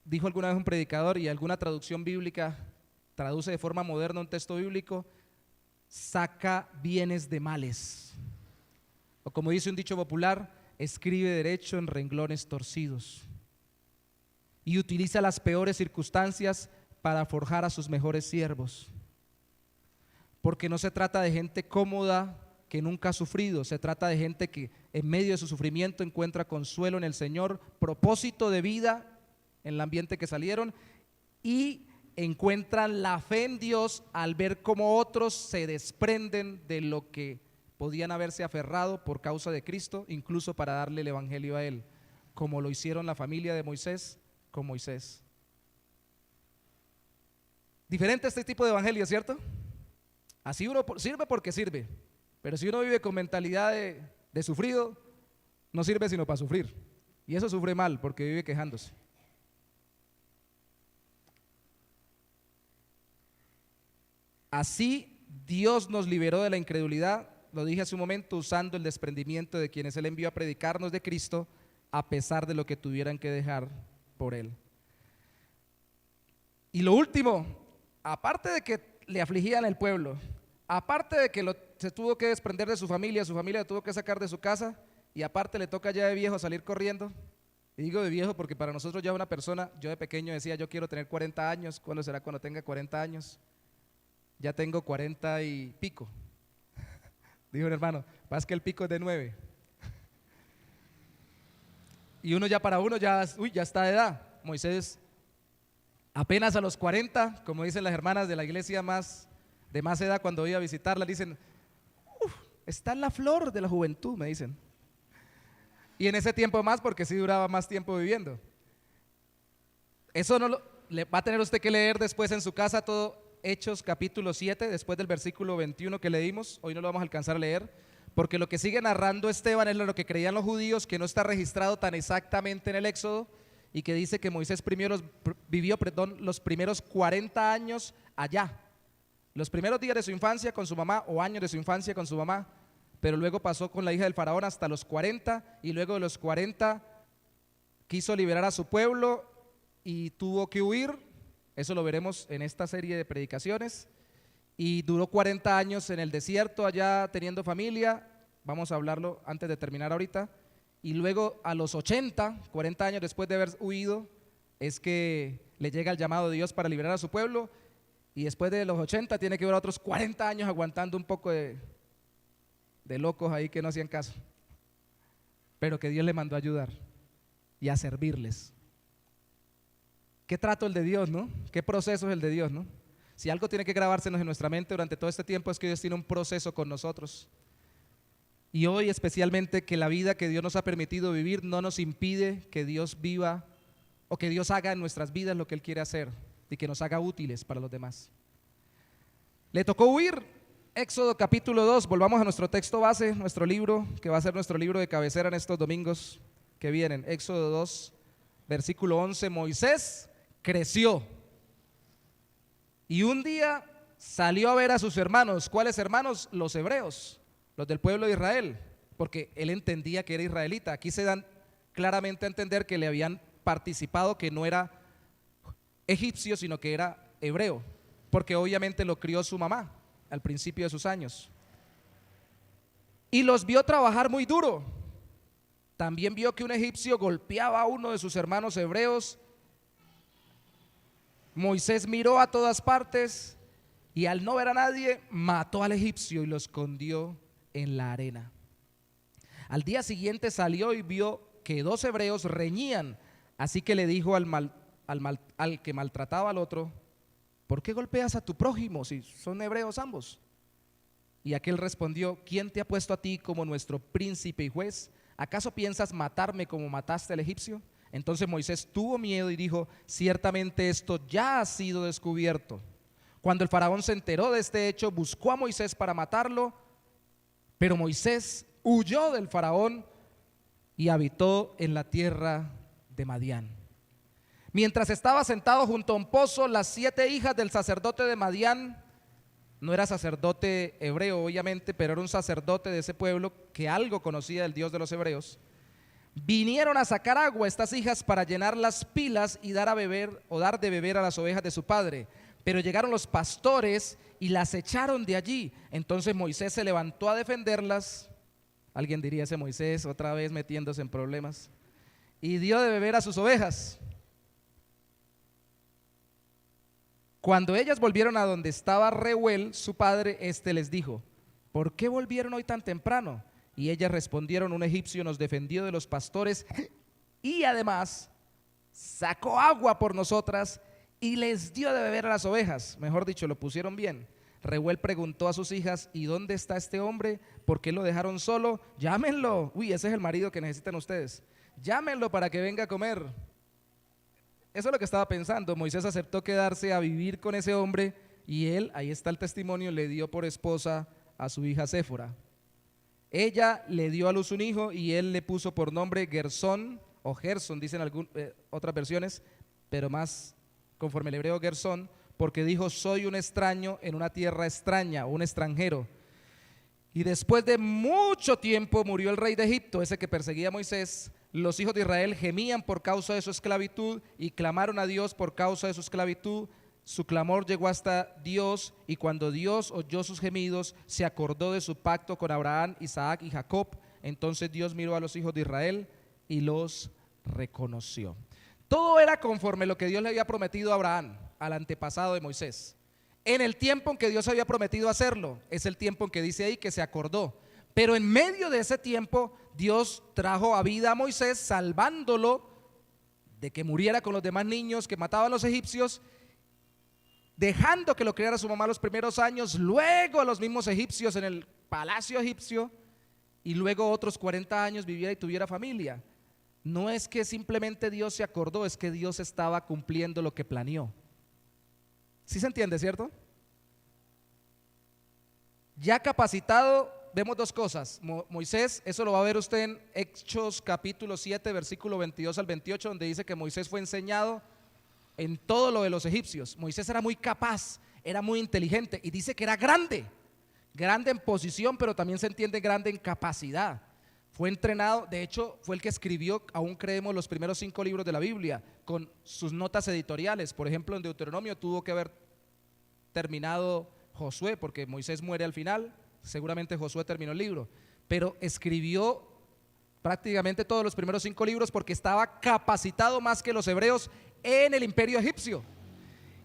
dijo alguna vez un predicador, y alguna traducción bíblica traduce de forma moderna un texto bíblico: saca bienes de males. O como dice un dicho popular, escribe derecho en renglones torcidos. Y utiliza las peores circunstancias para forjar a sus mejores siervos. Porque no se trata de gente cómoda que nunca ha sufrido, se trata de gente que en medio de su sufrimiento encuentra consuelo en el Señor, propósito de vida en el ambiente que salieron, y encuentran la fe en Dios al ver cómo otros se desprenden de lo que podían haberse aferrado por causa de Cristo, incluso para darle el evangelio a Él, como lo hicieron la familia de Moisés con Moisés. Diferente este tipo de evangelio, ¿cierto? Así uno sirve porque sirve, pero si uno vive con mentalidad de sufrido, no sirve sino para sufrir, y eso sufre mal porque vive quejándose. Así Dios nos liberó de la incredulidad, lo dije hace un momento, usando el desprendimiento de quienes Él envió a predicarnos de Cristo, a pesar de lo que tuvieran que dejar por Él. Y lo último, aparte de que le afligían el pueblo, aparte de que se tuvo que desprender de su familia le tuvo que sacar de su casa, y aparte le toca ya de viejo salir corriendo. Y digo de viejo porque para nosotros ya una persona, yo de pequeño decía, yo quiero tener 40 años, ¿cuándo será cuando tenga 40 años? Ya tengo 40 y pico. Dijo un hermano, pasa que el pico es de 9. Y uno ya para uno ya está de edad. Moisés apenas a los 40, como dicen las hermanas de la iglesia de más edad, cuando iba a visitarla, dicen, está en la flor de la juventud, me dicen. Y en ese tiempo más, porque sí duraba más tiempo viviendo. Eso le va a tener usted que leer después en su casa todo Hechos capítulo 7, después del versículo 21 que leímos. Hoy no lo vamos a alcanzar a leer, porque lo que sigue narrando Esteban es lo que creían los judíos, que no está registrado tan exactamente en el Éxodo, y que dice que Moisés vivió los primeros 40 años allá, los primeros días de su infancia con su mamá, o años de su infancia con su mamá, pero luego pasó con la hija del faraón hasta los 40, y luego de los 40 quiso liberar a su pueblo y tuvo que huir. Eso lo veremos en esta serie de predicaciones. Y duró 40 años en el desierto allá teniendo familia. Vamos a hablarlo antes de terminar ahorita. Y luego a los 40 años después de haber huido, es que le llega el llamado de Dios para liberar a su pueblo. Y después de los 80 tiene que durar otros 40 años aguantando un poco de locos ahí que no hacían caso, pero que Dios le mandó a ayudar y a servirles. Qué trato el de Dios, ¿no? Qué proceso es el de Dios, ¿no? Si algo tiene que grabársenos en nuestra mente durante todo este tiempo, es que Dios tiene un proceso con nosotros. Y hoy especialmente, que la vida que Dios nos ha permitido vivir no nos impide que Dios viva o que Dios haga en nuestras vidas lo que Él quiere hacer y que nos haga útiles para los demás. Le tocó huir. Éxodo capítulo 2, volvamos a nuestro texto base, nuestro libro, que va a ser nuestro libro de cabecera en estos domingos que vienen. Éxodo 2, versículo 11. Moisés creció y un día salió a ver a sus hermanos. ¿Cuáles hermanos? Los hebreos, los del pueblo de Israel, porque él entendía que era israelita. Aquí se dan claramente a entender que le habían participado, que no era egipcio, sino que era hebreo, porque obviamente lo crió su mamá al principio de sus años. Y los vio trabajar muy duro. También vio que un egipcio golpeaba a uno de sus hermanos hebreos. Moisés miró a todas partes y al no ver a nadie, mató al egipcio y lo escondió en la arena. Al día siguiente salió y vio que dos hebreos reñían, así que le dijo al que maltrataba al otro: ¿por qué golpeas a tu prójimo si son hebreos ambos? Y aquel respondió: ¿quién te ha puesto a ti como nuestro príncipe y juez? ¿Acaso piensas matarme como mataste al egipcio? Entonces Moisés tuvo miedo y dijo: ciertamente esto ya ha sido descubierto. Cuando el faraón se enteró de este hecho, buscó a Moisés para matarlo, pero Moisés huyó del faraón y habitó en la tierra de Madián. Mientras estaba sentado junto a un pozo, las 7 hijas del sacerdote de Madián, no era sacerdote hebreo obviamente, pero era un sacerdote de ese pueblo que algo conocía del Dios de los hebreos, Vinieron a sacar agua estas hijas para llenar las pilas y dar a beber o dar de beber a las ovejas de su padre. Pero llegaron los pastores y las echaron de allí. Entonces Moisés se levantó a defenderlas. Alguien diría, ese Moisés otra vez metiéndose en problemas. Y dio de beber a sus ovejas. Cuando ellas volvieron a donde estaba Reuel, su padre, les dijo: ¿por qué volvieron hoy tan temprano? Y ellas respondieron: un egipcio nos defendió de los pastores y además sacó agua por nosotras y les dio de beber a las ovejas. Mejor dicho, lo pusieron bien. Reuel preguntó a sus hijas: ¿y dónde está este hombre? ¿Por qué lo dejaron solo? Llámenlo. Uy, ese es el marido que necesitan ustedes. Llámenlo para que venga a comer. Eso es lo que estaba pensando. Moisés aceptó quedarse a vivir con ese hombre y él, ahí está el testimonio, le dio por esposa a su hija Séfora. Ella le dio a luz un hijo y él le puso por nombre Gersón o Gerson, dicen otras versiones, pero más conforme el hebreo Gersón, porque dijo: soy un extraño en una tierra extraña, un extranjero. Y después de mucho tiempo murió el rey de Egipto, ese que perseguía a Moisés. Los hijos de Israel gemían por causa de su esclavitud y clamaron a Dios por causa de su esclavitud. Su clamor llegó hasta Dios, y cuando Dios oyó sus gemidos, se acordó de su pacto con Abraham, Isaac y Jacob. Entonces Dios miró a los hijos de Israel y los reconoció. Todo era conforme lo que Dios le había prometido a Abraham, al antepasado de Moisés. En el tiempo en que Dios había prometido hacerlo, es el tiempo en que dice ahí que se acordó. Pero en medio de ese tiempo, Dios trajo a vida a Moisés, salvándolo de que muriera con los demás niños que mataban a los egipcios, dejando que lo criara su mamá los primeros años, luego a los mismos egipcios en el palacio egipcio, y luego otros 40 años viviera y tuviera familia. No es que simplemente Dios se acordó, es que Dios estaba cumpliendo lo que planeó. ¿Sí se entiende, cierto? Ya capacitado, vemos dos cosas. Moisés, eso lo va a ver usted en Hechos capítulo 7, versículo 22 al 28, donde dice que Moisés fue enseñado en todo lo de los egipcios. Moisés era muy capaz, era muy inteligente, y dice que era grande en posición, pero también se entiende grande en capacidad. Fue entrenado, de hecho fue el que escribió, aún creemos, los primeros 5 libros de la Biblia, con sus notas editoriales. Por ejemplo, en Deuteronomio tuvo que haber terminado Josué, porque Moisés muere al final, seguramente Josué terminó el libro, pero escribió prácticamente todos los primeros 5 libros porque estaba capacitado más que los hebreos en el imperio egipcio.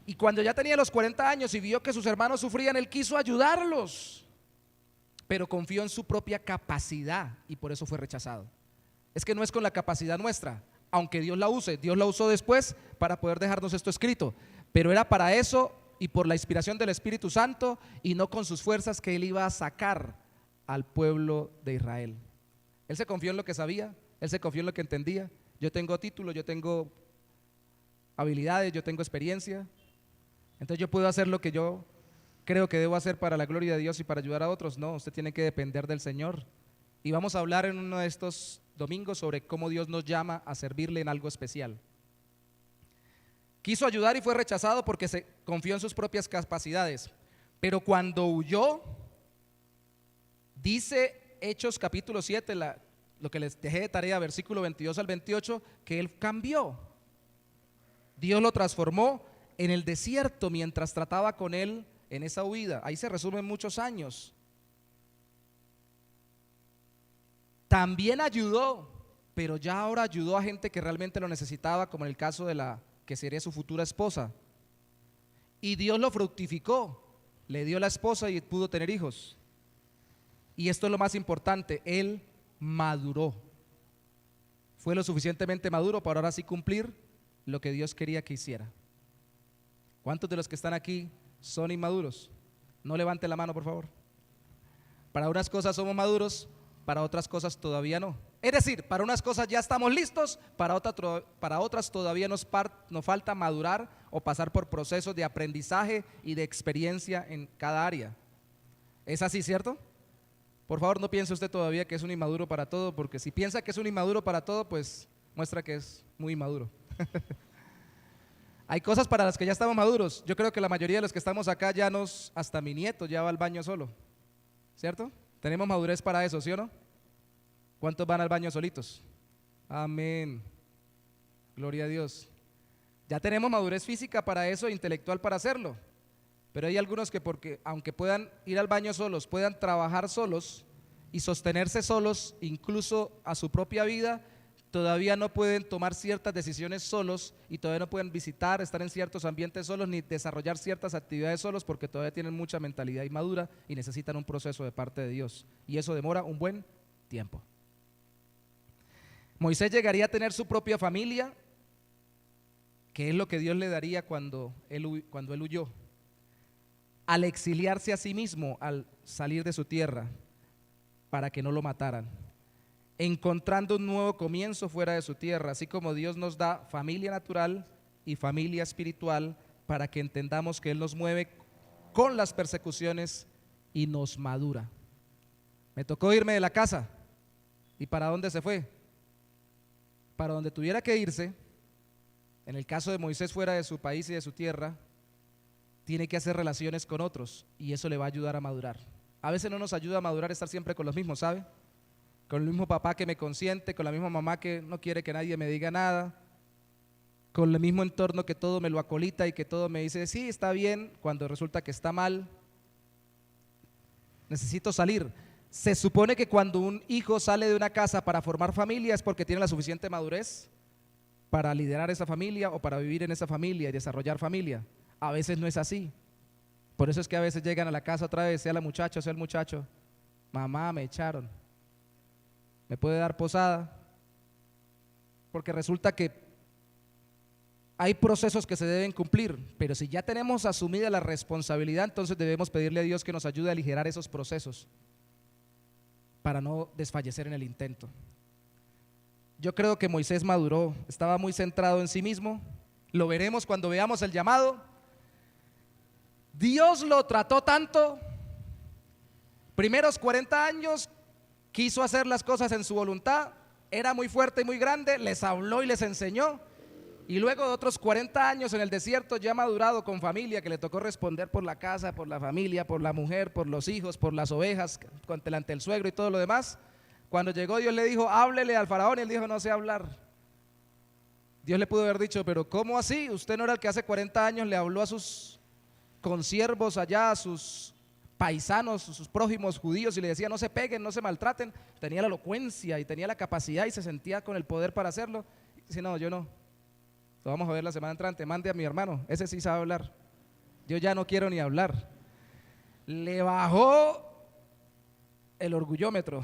Y cuando ya tenía los 40 años y vio que sus hermanos sufrían, él quiso ayudarlos, pero confió en su propia capacidad y por eso fue rechazado. Es que no es con la capacidad nuestra, aunque Dios la use. Dios la usó después para poder dejarnos esto escrito, pero era para eso y por la inspiración del Espíritu Santo, y no con sus fuerzas, que él iba a sacar al pueblo de Israel. Él se confió en lo que sabía, él se confió en lo que entendía. Yo tengo título, yo tengo habilidades, yo tengo experiencia, entonces yo puedo hacer lo que yo creo que debo hacer para la gloria de Dios y para ayudar a otros. No, usted tiene que depender del Señor. Y vamos a hablar en uno de estos domingos sobre cómo Dios nos llama a servirle en algo especial. Quiso ayudar y fue rechazado porque se confió en sus propias capacidades. Pero cuando huyó, dice Hechos capítulo 7, lo que les dejé de tarea, versículo 22 al 28, que él cambió. Dios lo transformó en el desierto mientras trataba con él en esa huida. Ahí se resumen muchos años. También ayudó, pero ya ahora ayudó a gente que realmente lo necesitaba, como en el caso de la que sería su futura esposa. Y Dios lo fructificó, le dio la esposa y pudo tener hijos. Y esto es lo más importante, él maduró. Fue lo suficientemente maduro para ahora sí cumplir lo que Dios quería que hiciera. ¿Cuántos de los que están aquí son inmaduros? No levante la mano, por favor. Para unas cosas somos maduros, para otras cosas todavía no. Es decir, para unas cosas ya estamos listos, para otras todavía nos falta madurar o pasar por procesos de aprendizaje y de experiencia en cada área. ¿Es así, cierto? Por favor, no piense usted todavía que es un inmaduro para todo, porque si piensa que es un inmaduro para todo, pues muestra que es muy inmaduro. Hay cosas para las que ya estamos maduros. Yo creo que la mayoría de los que estamos acá hasta mi nieto ya va al baño solo, ¿cierto? Tenemos madurez para eso, ¿sí o no? ¿Cuántos van al baño solitos? Amén. Gloria a Dios. Ya tenemos madurez física para eso, e intelectual para hacerlo. Pero hay algunos que aunque puedan ir al baño solos, puedan trabajar solos y sostenerse solos, incluso a su propia vida, todavía no pueden tomar ciertas decisiones solos y todavía no pueden visitar, estar en ciertos ambientes solos ni desarrollar ciertas actividades solos porque todavía tienen mucha mentalidad inmadura y necesitan un proceso de parte de Dios. Y eso demora un buen tiempo. Moisés llegaría a tener su propia familia, que es lo que Dios le daría cuando él huyó. Al exiliarse a sí mismo, al salir de su tierra, para que no lo mataran, encontrando un nuevo comienzo fuera de su tierra, así como Dios nos da familia natural y familia espiritual para que entendamos que Él nos mueve con las persecuciones y nos madura. Me tocó irme de la casa. ¿Y para dónde se fue? Para donde tuviera que irse. En el caso de Moisés, fuera de su país y de su tierra, tiene que hacer relaciones con otros y eso le va a ayudar a madurar. A veces no nos ayuda a madurar estar siempre con los mismos, ¿sabe? Con el mismo papá que me consiente, con la misma mamá que no quiere que nadie me diga nada, con el mismo entorno que todo me lo acolita y que todo me dice, sí, está bien, cuando resulta que está mal. Necesito salir. Se supone que cuando un hijo sale de una casa para formar familia es porque tiene la suficiente madurez para liderar esa familia o para vivir en esa familia y desarrollar familia. A veces no es así. Por eso es que a veces llegan a la casa otra vez, sea la muchacha, sea el muchacho, mamá, me echaron, ¿me puede dar posada? Porque resulta que hay procesos que se deben cumplir, pero si ya tenemos asumida la responsabilidad, entonces debemos pedirle a Dios que nos ayude a aligerar esos procesos para no desfallecer en el intento. Yo creo que Moisés maduró, estaba muy centrado en sí mismo, lo veremos cuando veamos el llamado. Dios lo trató tanto, primeros 40 años quiso hacer las cosas en su voluntad, era muy fuerte y muy grande, les habló y les enseñó, y luego de otros 40 años en el desierto, ya madurado con familia, que le tocó responder por la casa, por la familia, por la mujer, por los hijos, por las ovejas, delante del suegro y todo lo demás. Cuando llegó, Dios le dijo, háblele al faraón, y él dijo, no sé hablar. Dios le pudo haber dicho, pero ¿cómo así? Usted no era el que hace 40 años le habló a sus consiervos allá, a sus paisanos, sus prójimos judíos, y le decía, no se peguen, no se maltraten. Tenía la elocuencia y tenía la capacidad y se sentía con el poder para hacerlo. Y dice, no, yo no. Lo vamos a ver la semana entrante, mande a mi hermano, ese sí sabe hablar. Yo ya no quiero ni hablar. Le bajó el orgullómetro,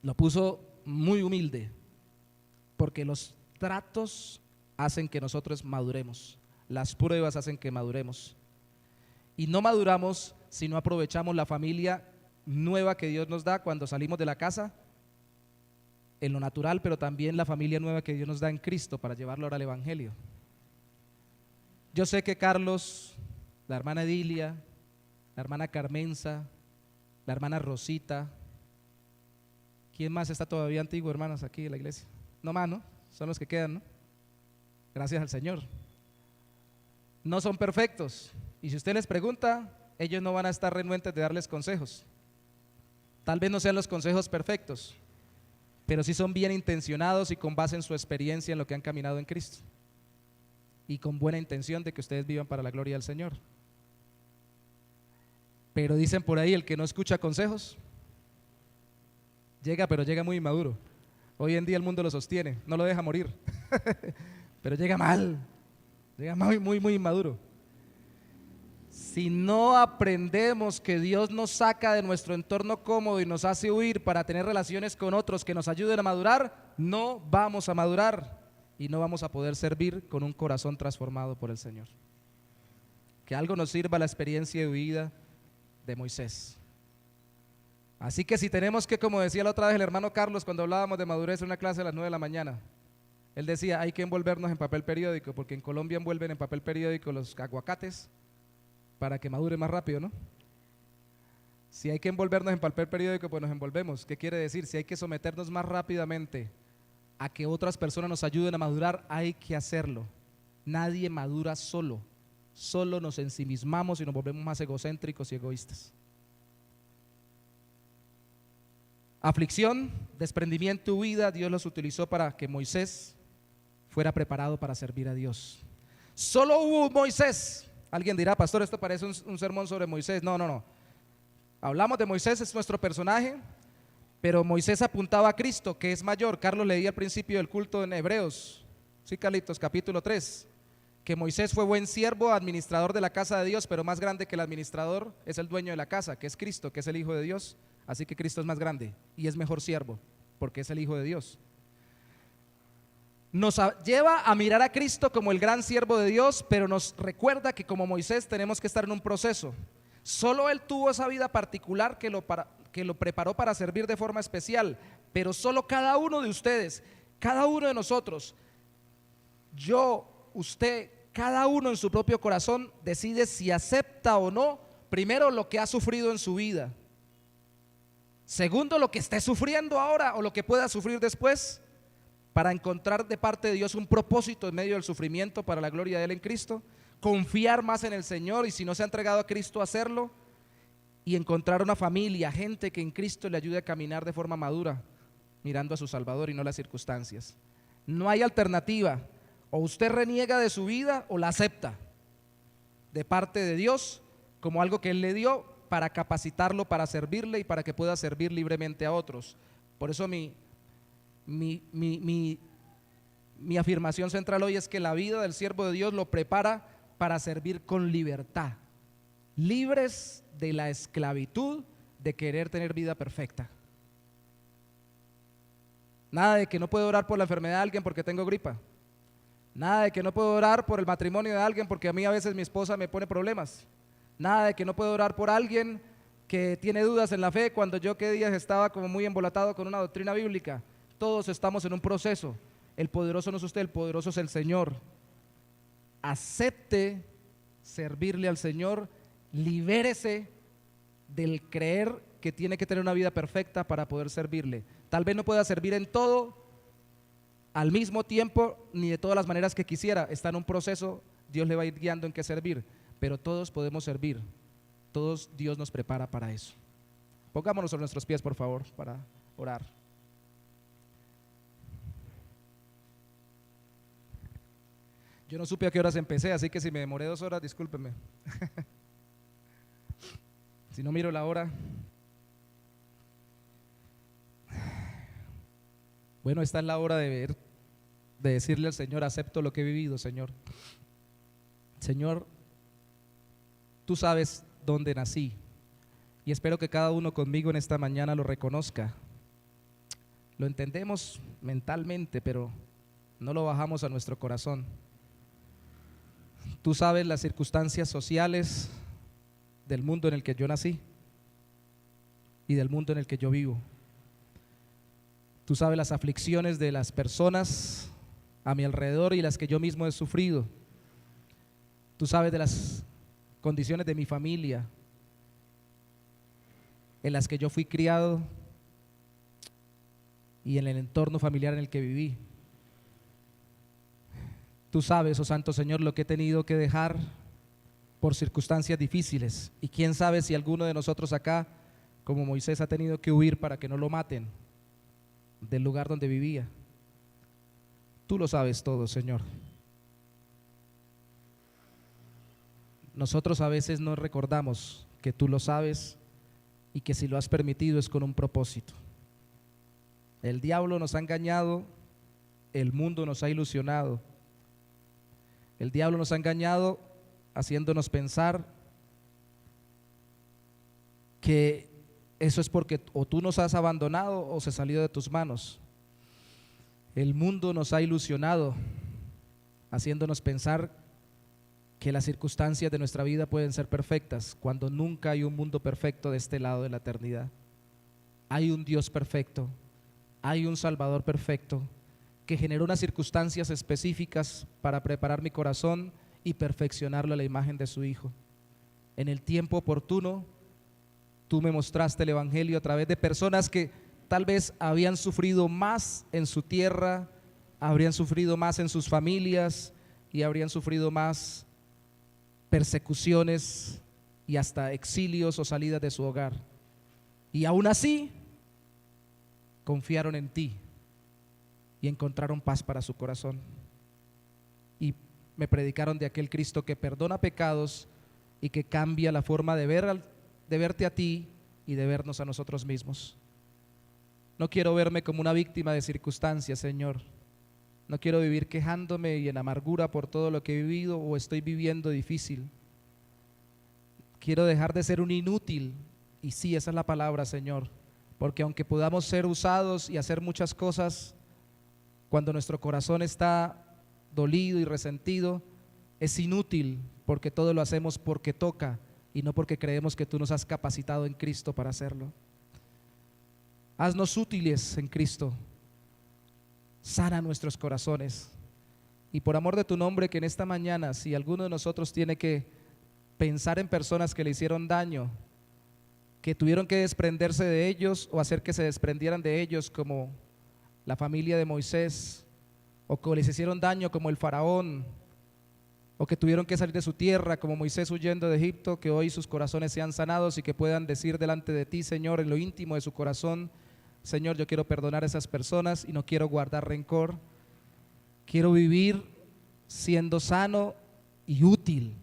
lo puso muy humilde, porque los tratos hacen que nosotros maduremos, las pruebas hacen que maduremos. Y no maduramos si no aprovechamos la familia nueva que Dios nos da cuando salimos de la casa, en lo natural, pero también la familia nueva que Dios nos da en Cristo para llevarlo ahora al Evangelio. Yo sé que Carlos, la hermana Edilia, la hermana Carmenza, la hermana Rosita, ¿quién más está todavía antiguo, hermanos, aquí en la iglesia? No más, ¿no? Son los que quedan, ¿no? Gracias al Señor. No son perfectos, y si usted les pregunta, ellos no van a estar renuentes de darles consejos. Tal vez no sean los consejos perfectos, pero sí son bien intencionados y con base en su experiencia en lo que han caminado en Cristo y con buena intención de que ustedes vivan para la gloria del Señor. Pero dicen por ahí, el que no escucha consejos llega, pero llega muy inmaduro. Hoy en día el mundo lo sostiene, no lo deja morir pero llega mal, llega muy inmaduro. Si no aprendemos que Dios nos saca de nuestro entorno cómodo y nos hace huir para tener relaciones con otros que nos ayuden a madurar, no vamos a madurar y no vamos a poder servir con un corazón transformado por el Señor. Que algo nos sirva la experiencia de huida de Moisés. Así que si tenemos que, como decía la otra vez el hermano Carlos cuando hablábamos de madurez en una clase a las 9 de la mañana, él decía, hay que envolvernos en papel periódico, porque en Colombia envuelven en papel periódico los aguacates para que madure más rápido, ¿no? Si hay que envolvernos en papel periódico, pues nos envolvemos. ¿Qué quiere decir? Si hay que someternos más rápidamente a que otras personas nos ayuden a madurar, hay que hacerlo. Nadie madura solo. Solo nos ensimismamos y nos volvemos más egocéntricos y egoístas. aflicción, desprendimiento, huida, Dios los utilizó para que Moisés fuera preparado para servir a Dios. Solo hubo un Moisés. Alguien dirá, pastor, esto parece un sermón sobre Moisés. No, no, no. Hablamos de Moisés, es nuestro personaje, pero Moisés apuntaba a Cristo, que es mayor. Carlos leía al principio del culto en Hebreos, sí, Carlitos, capítulo 3, que Moisés fue buen siervo, administrador de la casa de Dios, pero más grande que el administrador es el dueño de la casa, que es Cristo, que es el Hijo de Dios. Así que Cristo es más grande y es mejor siervo, porque es el Hijo de Dios. Nos lleva a mirar a Cristo como el gran siervo de Dios, pero nos recuerda que como Moisés tenemos que estar en un proceso. Solo él tuvo esa vida particular que lo preparó para servir de forma especial, pero solo cada uno de ustedes, cada uno de nosotros, yo, usted, cada uno en su propio corazón decide si acepta o no, primero lo que ha sufrido en su vida, segundo lo que esté sufriendo ahora o lo que pueda sufrir después, para encontrar de parte de Dios un propósito en medio del sufrimiento para la gloria de Él en Cristo, confiar más en el Señor y si no se ha entregado a Cristo, hacerlo, y encontrar una familia, gente que en Cristo le ayude a caminar de forma madura, mirando a su Salvador y no las circunstancias. No hay alternativa, o usted reniega de su vida o la acepta de parte de Dios como algo que Él le dio para capacitarlo para servirle y para que pueda servir libremente a otros. Por eso mi afirmación central hoy es que la vida del siervo de Dios lo prepara para servir con libertad, libres de la esclavitud de querer tener vida perfecta. Nada de que no puedo orar por la enfermedad de alguien porque tengo gripa. Nada de que no puedo orar por el matrimonio de alguien porque a mí a veces mi esposa me pone problemas. Nada de que no puedo orar por alguien que tiene dudas en la fe cuando yo que días estaba como muy embolatado con una doctrina bíblica. Todos estamos en un proceso. El poderoso no es usted, el poderoso es el Señor. Acepte servirle al Señor, libérese del creer que tiene que tener una vida perfecta para poder servirle. Tal vez no pueda servir en todo al mismo tiempo ni de todas las maneras que quisiera. Está en un proceso, Dios le va a ir guiando en qué servir, pero todos podemos servir. Todos Dios nos prepara para eso. Pongámonos sobre nuestros pies, por favor, para orar. Yo no supe a qué horas empecé, así que si me demoré 2 horas, discúlpenme. Si no miro la hora. Bueno, esta es la hora de decirle al Señor, acepto lo que he vivido, Señor. Señor, tú sabes dónde nací y espero que cada uno conmigo en esta mañana lo reconozca. Lo entendemos mentalmente, pero no lo bajamos a nuestro corazón. Tú sabes las circunstancias sociales del mundo en el que yo nací y del mundo en el que yo vivo. Tú sabes las aflicciones de las personas a mi alrededor y las que yo mismo he sufrido. Tú sabes de las condiciones de mi familia en las que yo fui criado y en el entorno familiar en el que viví. Tú sabes, oh Santo Señor, lo que he tenido que dejar por circunstancias difíciles. Y quién sabe si alguno de nosotros acá, como Moisés, ha tenido que huir para que no lo maten del lugar donde vivía. Tú lo sabes todo, Señor. Nosotros a veces no recordamos que tú lo sabes y que si lo has permitido es con un propósito. El diablo nos ha engañado, el mundo nos ha ilusionado. El diablo nos ha engañado haciéndonos pensar que eso es porque o tú nos has abandonado o se salió de tus manos. El mundo nos ha ilusionado haciéndonos pensar que las circunstancias de nuestra vida pueden ser perfectas, cuando nunca hay un mundo perfecto de este lado de la eternidad. Hay un Dios perfecto, hay un Salvador perfecto que generó unas circunstancias específicas para preparar mi corazón y perfeccionarlo a la imagen de su Hijo. En el tiempo oportuno, tú me mostraste el Evangelio a través de personas que tal vez habían sufrido más en su tierra, habrían sufrido más en sus familias y habrían sufrido más persecuciones y hasta exilios o salidas de su hogar. Y aún así, confiaron en ti y encontraron paz para su corazón. Y me predicaron de aquel Cristo que perdona pecados y que cambia la forma de verte a ti y de vernos a nosotros mismos. No quiero verme como una víctima de circunstancias, Señor. No quiero vivir quejándome y en amargura por todo lo que he vivido o estoy viviendo difícil. Quiero dejar de ser un inútil, y sí, esa es la palabra, Señor, porque aunque podamos ser usados y hacer muchas cosas, cuando nuestro corazón está dolido y resentido, es inútil, porque todo lo hacemos porque toca y no porque creemos que tú nos has capacitado en Cristo para hacerlo. Haznos útiles en Cristo, sana nuestros corazones, y por amor de tu nombre, que en esta mañana, si alguno de nosotros tiene que pensar en personas que le hicieron daño, que tuvieron que desprenderse de ellos o hacer que se desprendieran de ellos, como la familia de Moisés, o que les hicieron daño como el faraón, o que tuvieron que salir de su tierra como Moisés huyendo de Egipto, que hoy sus corazones sean sanados y que puedan decir delante de ti, Señor, en lo íntimo de su corazón: Señor, yo quiero perdonar a esas personas y no quiero guardar rencor. Quiero vivir siendo sano y útil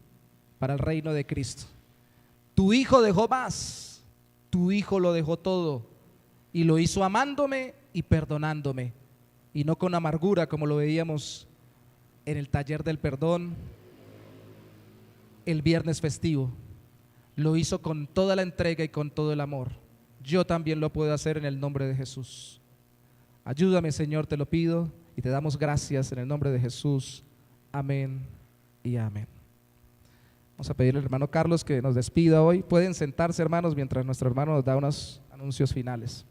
para el reino de Cristo. Tu Hijo dejó más, tu Hijo lo dejó todo y lo hizo amándome y perdonándome, y no con amargura como lo veíamos en el taller del perdón el viernes festivo. Lo hizo con toda la entrega y con todo el amor. Yo también lo puedo hacer en el nombre de Jesús. Ayúdame, Señor, te lo pido, y te damos gracias en el nombre de Jesús. Amén y amén. Vamos a pedirle al hermano Carlos que nos despida hoy. Pueden sentarse, hermanos, mientras nuestro hermano nos da unos anuncios finales.